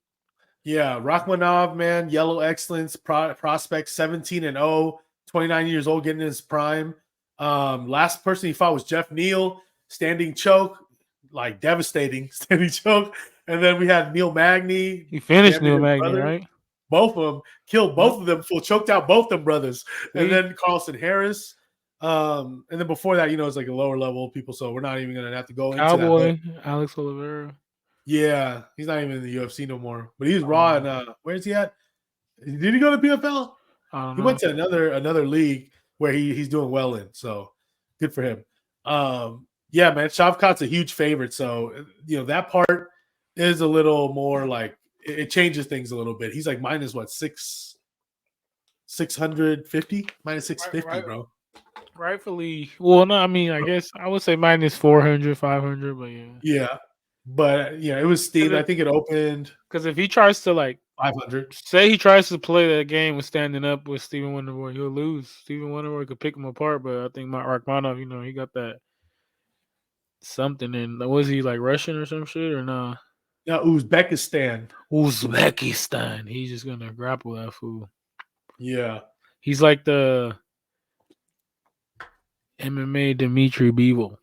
Yeah, Rachmanov, man, yellow excellence prospect, 17-0, 29 years old, getting in his prime. Last person he fought was Jeff Neal, standing choke, like devastating standing choke. And then we had Neil Magny, He finished damn near Neil his Magny, brother. right? Both of them killed Yep. both of them, full choked out both them brothers. And See? then Carlson Harris. And then before that, it's like a lower level people, so we're not even gonna have to go into that. But Cowboy, Alex Oliveira. yeah, he's not even in the UFC no more. But he's raw. And where's he at? Did he go to PFL? I don't He know. went to another league where he's doing well in. So good for him. Yeah, man, Shavkat's a huge favorite. So that part is a little more like it changes things a little bit. He's like minus what 650 minus 650, bro. Rightfully, well, no, I mean, I guess I would say minus 400, 500, but yeah. Yeah, but it was steep. I think it opened Because if he tries to like 500. say he tries to play that game with standing up with Steven Wonderboy, he'll lose. Steven Wonderboy could pick him apart, but I think Rachmanov, he got that something in. Was he like Russian or some shit or nah? Now Uzbekistan. Uzbekistan. He's just gonna grapple that fool. Yeah. He's like the MMA Dmitry Bivol.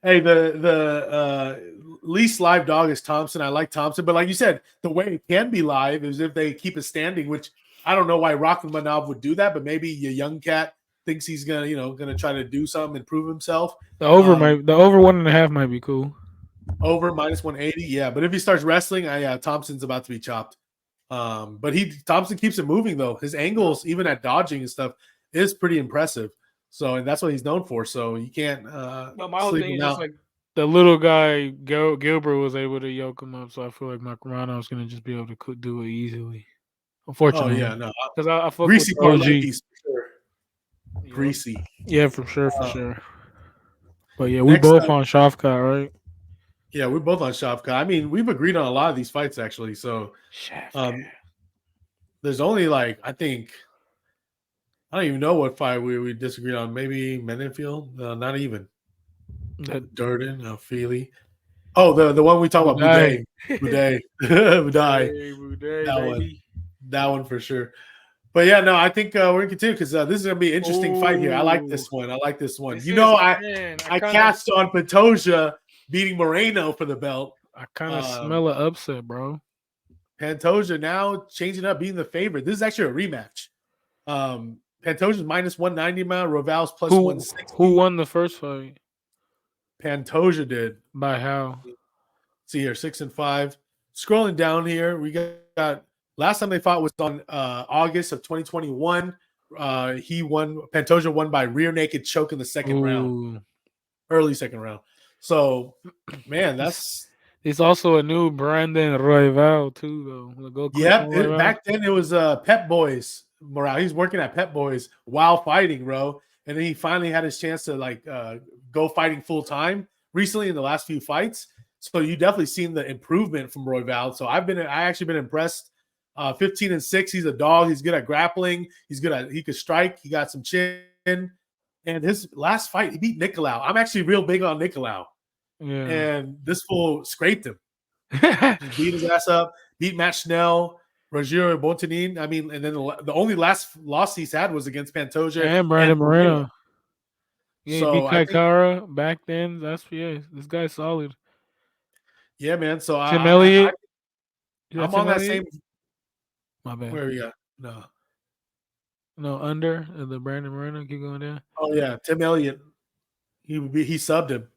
Hey, the least live dog is Thompson. I like Thompson, but like you said, the way it can be live is if they keep it standing, which I don't know why Rachmanov would do that, but maybe a young cat thinks he's gonna try to do something and prove himself. The over 1.5 might be cool. Over minus 180, yeah. But if he starts wrestling, yeah, Thompson's about to be chopped. But Thompson keeps it moving though. His angles, even at dodging and stuff, is pretty impressive. So, and that's what he's known for. So you can't My whole sleep thing him is out. just like the little guy Gilbert was able to yoke him up, so I feel like Macarono's gonna just be able to do it easily. Unfortunately, Oh yeah, no, because I fuck greasy with OG. parlays for sure. Yep. Greasy, yeah, for sure. But yeah, we both on Shavkat, right? Yeah, we're both on Shavkat. I mean, we've agreed on a lot of these fights actually. So, there's only like I don't even know what fight we disagreed on. Maybe Mendenfield, not even. Durden, Feely. Oh, the one we talked about, Boudet. That one for sure. But yeah, no, I think we're gonna continue because this is gonna be an interesting fight here. I like this one. I cast on Pantoja beating Moreno for the belt. I kind of smell an upset, bro. Pantoja now changing up, being the favorite. This is actually a rematch. Pantoja's minus 190 amount, Roval's plus 160. Who won the first fight? Pantoja did. By how? See here, 6-5. Scrolling down here, we got Last time they fought was on August of 2021. He won. Pantoja won by rear naked choke in the second round, Ooh. early second round. So, man, It's, that's it's also a new Brandon Royval too, though. Go quick on yep. Royval. Back then it was Pep Boys morale. He's working at Pep Boys while fighting, bro. And then he finally had his chance to go fighting full time recently in the last few fights. So you definitely seen the improvement from Royval. So I actually been impressed. 15-6. He's a dog. He's good at grappling. He could strike. He got some chin. And his last fight, he beat Nicolau. I'm actually real big on Nicolau. Yeah. And this fool scraped him. Just beat his ass up, beat Matt Schnell, Roger Bontanin. I mean, and then the only last loss he's had was against Pantoja And and Brandon Moreno. Moreno. Yeah, he beat So I think, Kaikara back then. This guy's solid. yeah, man. So Tim Elliott. Is that I'm Tim on that same. Elliott? My bad. Where we got? No. No, under the Brandon Moreno. Keep going down. Oh yeah, Tim Elliott. He subbed him.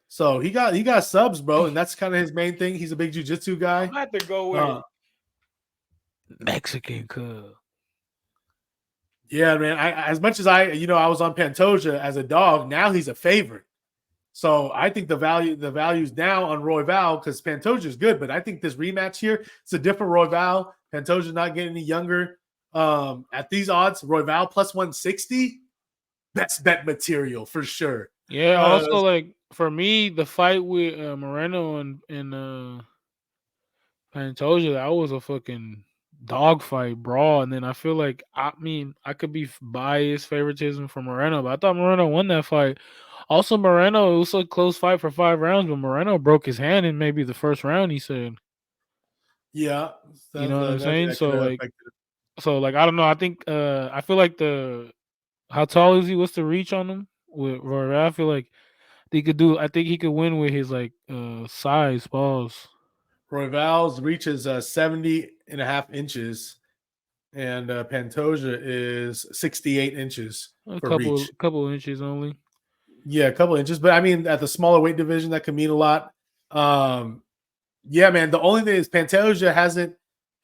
So he got subs, bro, and that's kind of his main thing. He's a big jiu-jitsu guy. I had to go with Mexican cub. Yeah, man. As much as I was on Pantoja as a dog, now he's a favorite. So I think the value's now on Royval because Pantoja is good, but I think this rematch here, it's a different Royval. Pantoja's not getting any younger. At these odds, Royval plus 160, that's bet material for sure. Yeah. Also, like for me, the fight with Moreno and Pantoja, that was a fucking dogfight brawl. And then I feel like I could be biased favoritism for Moreno, but I thought Moreno won that fight. Also, Moreno, it was a close fight for 5 rounds, but Moreno broke his hand in maybe the first round. He said, Yeah, you know what I'm saying? that could So have like, affected it. I don't know. I think I feel like how tall is he? What's the reach on him? With Royval, I feel like he could do. I think he could win with his size balls. Royval's reach is 70.5 inches, and Pantoja is 68 inches A for reach. couple inches only. Yeah, a couple inches, but I mean, at the smaller weight division, that can mean a lot. Yeah, man. The only thing is Pantoja hasn't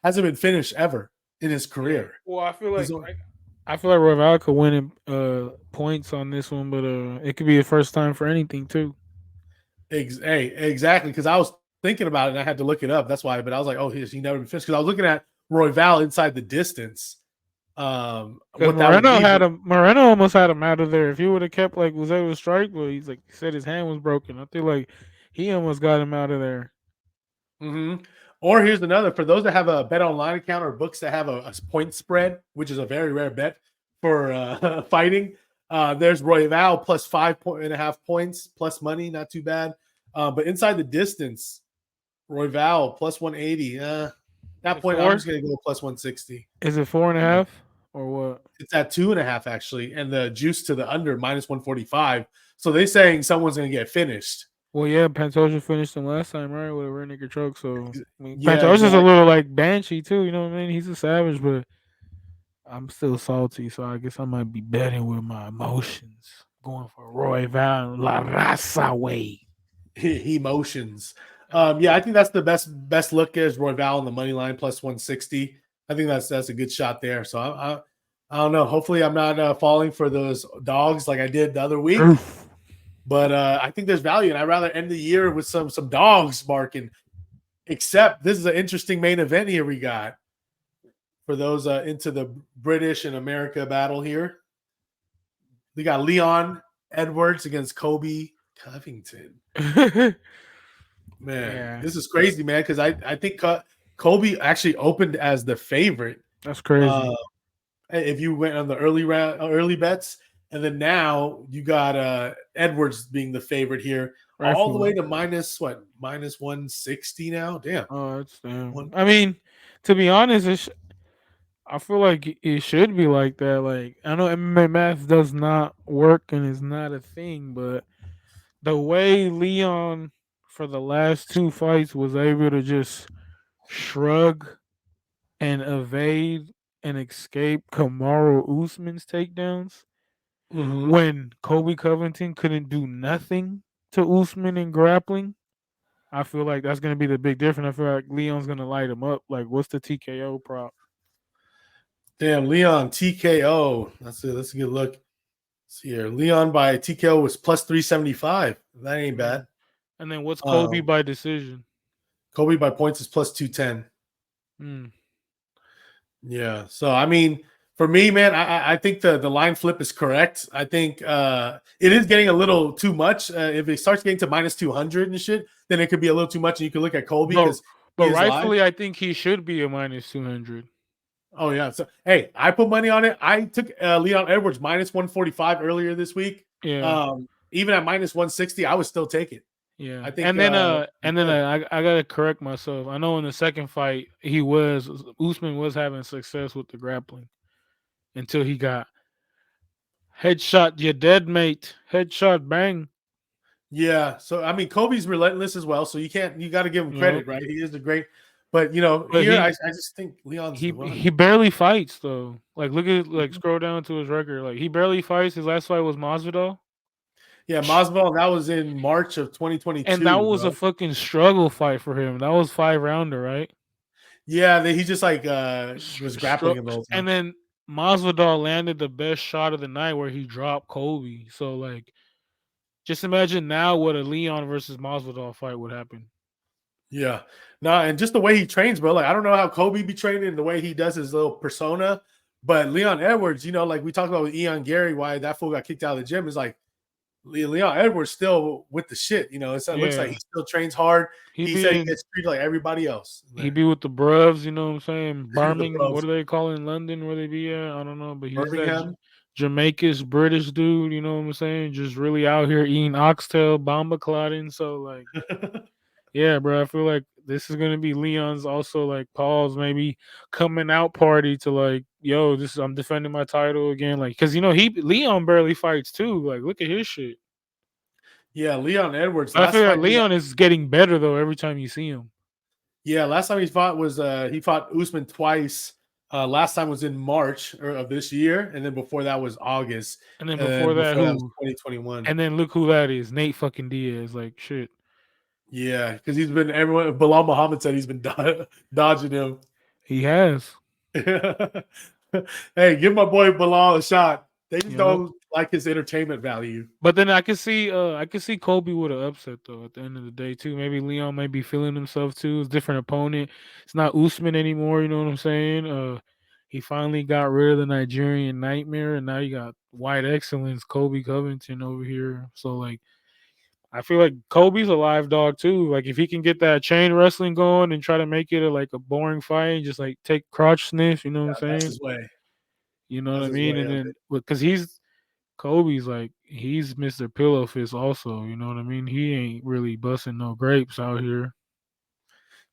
been finished ever in his career. Well, I feel like He's on- Royval could win in points on this one, but it could be the first time for anything too. exactly, because I was thinking about it and I had to look it up. That's why. But I was like, oh, he never been finished because I was looking at Royval inside the distance. What that would be. Moreno almost had him out of there. If he would have kept was able to strike, but he said his hand was broken. I feel like he almost got him out of there. Mm-hmm. Or here's another for those that have a bet online account or books that have a point spread, which is a very rare bet for fighting. There's Royval plus 5.5 points plus money, not too bad. But inside the distance, Royval plus 180. That point, I'm just gonna go plus 160. Is it 4.5 or what? It's at 2.5 actually, and the juice to the under minus 145. So they're saying someone's gonna get finished. Well, yeah, Pantoja finished him last time, right? With a rear naked choke. So Yeah, Pantoja's exactly. a little banshee too. You know what I mean? He's a savage, but I'm still salty, so I guess I might be betting with my emotions. Going for Royval La Raza way. Emotions. Yeah, I think that's the best look is Royval on the money line plus 160. I think that's a good shot there. So I don't know. Hopefully, I'm not falling for those dogs like I did the other week. Oof. But I think there's value, and I'd rather end the year with some dogs barking. Except this is an interesting main event here we got for those into the British and America battle here. We got Leon Edwards against Kobe Covington. Man, This is crazy, man, because I think Kobe actually opened as the favorite. That's crazy. If you went on the early bets, and then now you got Edwards being the favorite here, all the way to minus 160 now. Damn. Oh, that's damn. I mean, to be honest, I feel like it should be like that. Like I know MMA math does not work and is not a thing, but the way Leon for the last 2 fights was able to just shrug and evade and escape Kamaru Usman's takedowns when Kobe Covington couldn't do nothing to Usman in grappling. I feel like that's gonna be the big difference. I feel like Leon's gonna light him up. Like, what's the TKO prop? Damn, Leon TKO. That's a good look. See here, Leon by TKO was plus 375. That ain't bad. And then what's Kobe Um, by decision? Kobe by points is plus 210. Mm. Yeah. So I mean, for me, man, I think the line flip is correct. I think it is getting a little too much. If it starts getting to minus 200 and shit, then it could be a little too much. And you can look at Kobe But because he but is live. rightfully, I think he should be a minus 200. Oh yeah. So hey, I put money on it. I took Leon Edwards minus 145 earlier this week. Yeah. Even at minus 160, I would still take it. Yeah, I think and then it's good. I gotta correct myself. I know in the second fight Usman was having success with the grappling until he got headshot. You're dead, mate. Headshot, bang. Yeah. So I mean, Kobe's relentless as well. So you got to give him Yep. credit, right? He is a great, but But here I just think Leon's the one. he barely fights though. Like look at like scroll down to his record. Like he barely fights. His last fight was Masvidal, Yeah, Masvidal. That was in March of and that 2022, was a bro. fucking struggle fight for him. That was 5 rounder, right? Yeah, he just like was Str- grappling him the whole and time. then Masvidal landed the best shot of the night where he dropped Kobe. So like, just imagine now what a Leon versus Masvidal fight would happen. Yeah, no, and just the way he trains, bro. Like I don't know how Kobe be training, the way he does his little persona, but Leon Edwards, like we talked about with Ian Gary, why that fool got kicked out of the gym is like Leon Edwards still with the shit. It looks like Yeah, he still trains hard. he He said he be gets treated like everybody else in he there. be with the Bruvs. You know what I'm saying? The Birmingham. What pros, do they call it in London? Where they be at? I don't know, but he's that Birmingham. Jamaica's British dude. You know what I'm saying? Just really out here eating oxtail, bomba clotting. So like. Yeah, bro. I feel like this is gonna be Leon's also like Paul's maybe coming out party to like, yo, this is I'm defending my title again. Like, cause he Leon barely fights too. Like, look at his shit. Yeah, Leon Edwards. But I Last feel like fight, Leon is getting better though every time you see him. last time he fought was he fought Usman twice. Last time was in March of this year, and then before that was August, And then before and that, before that was who? 2021. And then look who that is, Nate fucking Diaz. Like shit. Yeah, because he's been everyone. Bilal Muhammad said he's been dodging him. He has. Hey, give my boy Bilal a shot. They just Yep. don't like his entertainment value. But then I could see Kobe with an upset though at the end of the day too. Maybe Leon might be feeling himself too. It's a different opponent. It's not Usman anymore, you know what I'm saying? He finally got rid of the Nigerian nightmare and now you got white excellence, Kobe Covington over here. So like I feel like Kobe's a live dog too. Like if he can get that chain wrestling going and try to make it like a boring fight, just like take crotch sniff, you know what I'm That's saying? his way. You know what That's I his mean? way And of it. then because Kobe's like he's Mr. Pillow Fist also, you know what I mean? He ain't really busting no grapes out here.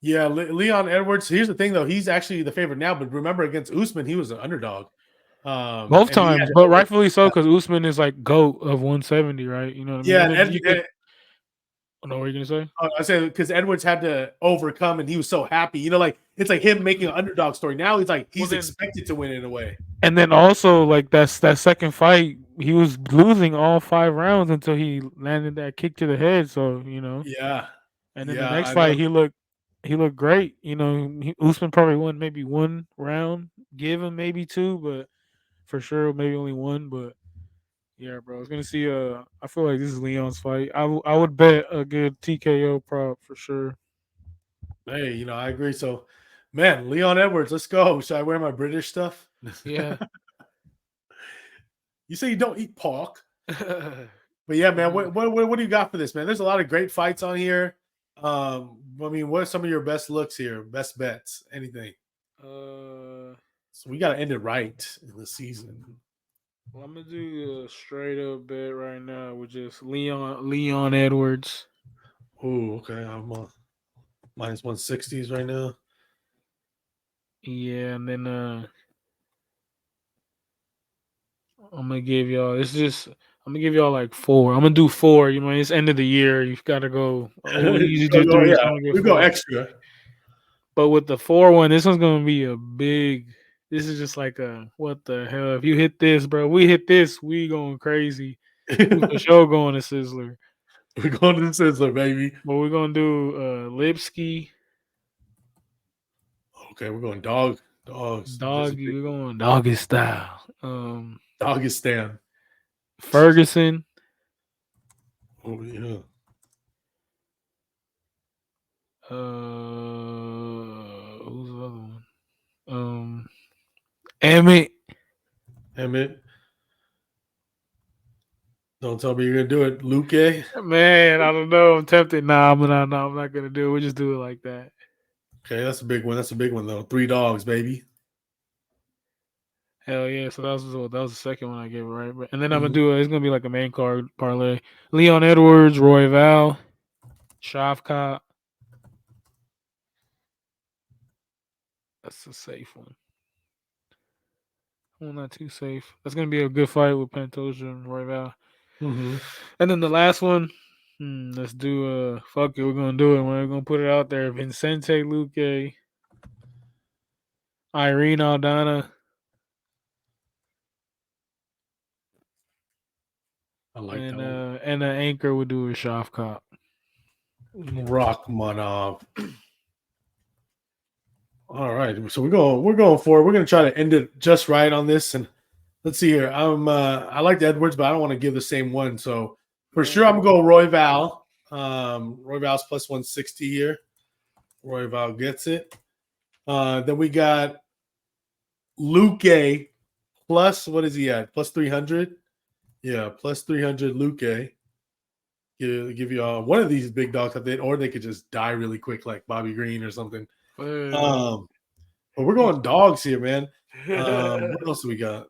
Yeah, Leon Edwards. Here's the thing, though. He's actually the favorite now, but remember against Usman, he was an underdog. Both And he had times, to but over. rightfully so because Usman is like GOAT of 170, right? You know what I mean? Yeah, And then you could know what you're gonna say? I said because Edwards had to overcome, and he was so happy. Like it's like him making an underdog story. Now he's like Well he's then expected to win in a way. and then also like that second fight, he was losing all 5 rounds until he landed that kick to the head. So, Yeah, and then the yeah, next I know. fight he looked great. Usman probably won maybe 1 round, give him maybe two, but for sure maybe only one. But yeah, bro, I was gonna see. I feel like this is Leon's fight. I would bet a good TKO prop for sure. Hey, I agree. So, man, Leon Edwards, let's go. Should I wear my British stuff? Yeah. You say you don't eat pork, but yeah, man. What do you got for this, man? There's a lot of great fights on here. I mean, what are some of your best looks here? Best bets? Anything? uh, So we got to end it right in the season. well, I'm gonna do a straight up bet right now with just Leon Edwards. Oh, okay. I'm minus 160s right now. Yeah, and then I'm gonna give y'all. I'm gonna give y'all like four. I'm gonna do four. It's end of the year. You've got to go. Oh, we usually do three, so Yeah, I'm gonna get we go four. extra. But with the 4-1, this one's gonna be a big. This is just like a what the hell? If you hit this, bro, we hit this, we going crazy. We for sure going to Sizzler. We're going to the Sizzler, baby. But we're gonna do Lipsky, Okay, we're going dogs. There's a Doggy. big We're going doggy style. Dogistan. Ferguson. Oh yeah. Who's the other one? Emmett. Emmett. Don't tell me you're gonna do it, Luque. Man, I don't know. I'm tempted. Nah, I'm not gonna do it. We just do it like that. Okay, that's a big one. That's a big one though. 3 dogs, baby. Hell yeah! So that was the second one I gave it right. And then I'm gonna Mhm. do it's gonna be like a main card parlay. Leon Edwards, Roy Val, Shavkat. That's a safe one. Well, not too safe. That's gonna be a good fight with Pantoja and Roy Val. Mhm. And then the last one, let's do fuck it, we're gonna do it. We're gonna put it out there. Vincente Luque, Irene Aldana, I like that one. and the anchor would do a Shavkat. Rachmanov. All right, so we're going for it. We're gonna try to end it just right on this, and let's see here. I like the Edwards, but I don't want to give the same one. So for sure, I'm gonna go Roy Val. Roy Val's plus 160 here. Roy Val gets it. Then we got Luque plus what is he at? Plus 300. Yeah, plus 300 Luque. Give you one of these big dogs, or they could just die really quick, like Bobby Green or something. But we're going dogs here, man. What else do we got?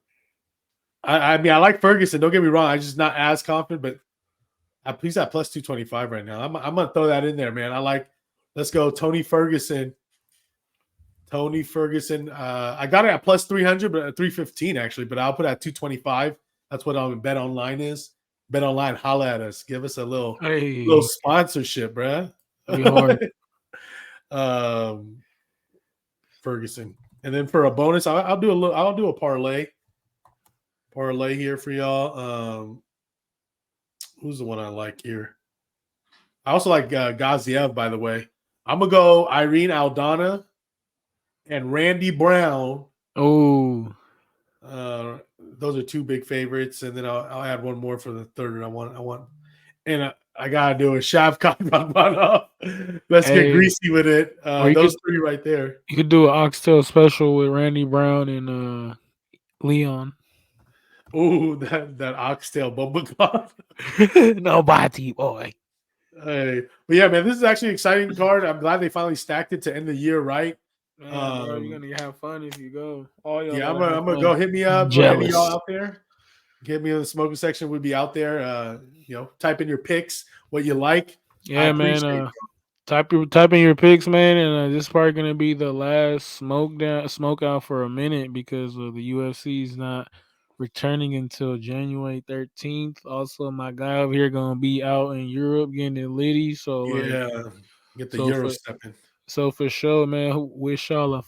I mean, I like Ferguson. Don't get me wrong. I'm just not as confident, but he's at plus 225 right now. I'm gonna throw that in there, man. Let's go, Tony Ferguson. Tony Ferguson. I got it at plus 300, but at 315 actually. But I'll put it at 225. That's what Bet Online is. Bet Online, holla at us. Give us a little sponsorship, bruh. Ferguson. And then for a bonus, I'll do a parlay here for y'all. Who's the one I like here? I also like Gaziev, by the way. I'm gonna go Irene Aldana and Randy Brown. Oh, those are 2 big favorites, and then I'll add one more for the third. And I gotta do a Shavkat. Let's get greasy with it. Those 3 right there. You could do an oxtail special with Randy Brown and Leon. Oh, that oxtail bubblegum. Nobody, boy. Hey, but yeah, man, this is actually an exciting card. I'm glad they finally stacked it to end the year right. Man, bro, you're gonna have fun if you go. All y'all yeah, I'm gonna go hit me up. Any y'all out there? Get me in the smoking section. We'll be out there. Type in your picks, what you like. Yeah, man. Type in your picks, man. And this is probably gonna be the last smoke out for a minute because the UFC is not returning until January 13th. Also, my guy over here gonna be out in Europe getting it litty. So get the Euro stepping. So for sure, man. Wish y'all a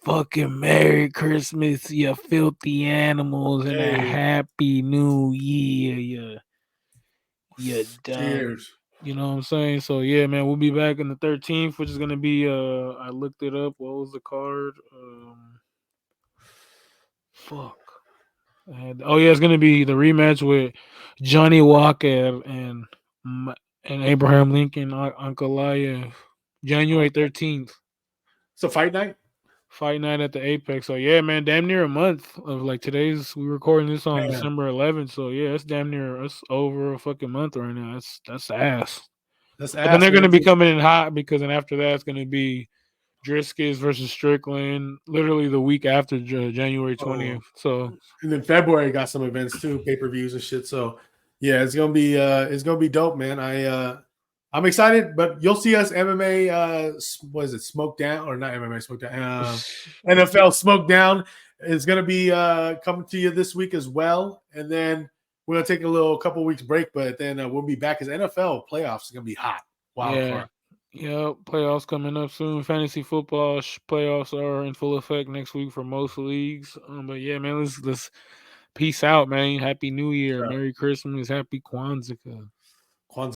fucking Merry Christmas, you filthy animals, and a Happy New Year, you dumb. Cheers. You know what I'm saying? So yeah, man, we'll be back on the 13th, which is gonna be I looked it up. What was the card? Fuck. It's gonna be the rematch with Johnny Walker and Abraham Lincoln, Ankalaev, January 13th. So fight night at the Apex. So yeah, man, damn near a month of like we're recording this on December 11th. So yeah, it's damn near over a fucking month right now. That's ass. But then they're gonna be coming in hot because then after that it's gonna be Driscoll's versus Strickland, literally the week after January 20th. So and then February got some events too, pay-per-views and shit. So yeah, it's gonna be dope, man. I'm excited, but you'll see us MMA. What is it? Smoke Down or not MMA Smoke Down? NFL Smoke Down is gonna be coming to you this week as well, and then we're gonna take a couple weeks break, but then we'll be back because NFL playoffs is gonna be hot. Wild card. Yeah, playoffs coming up soon. Fantasy football playoffs are in full effect next week for most leagues. But yeah, man, let's peace out, man. Happy New Year, Merry Christmas, Happy Kwanzaa.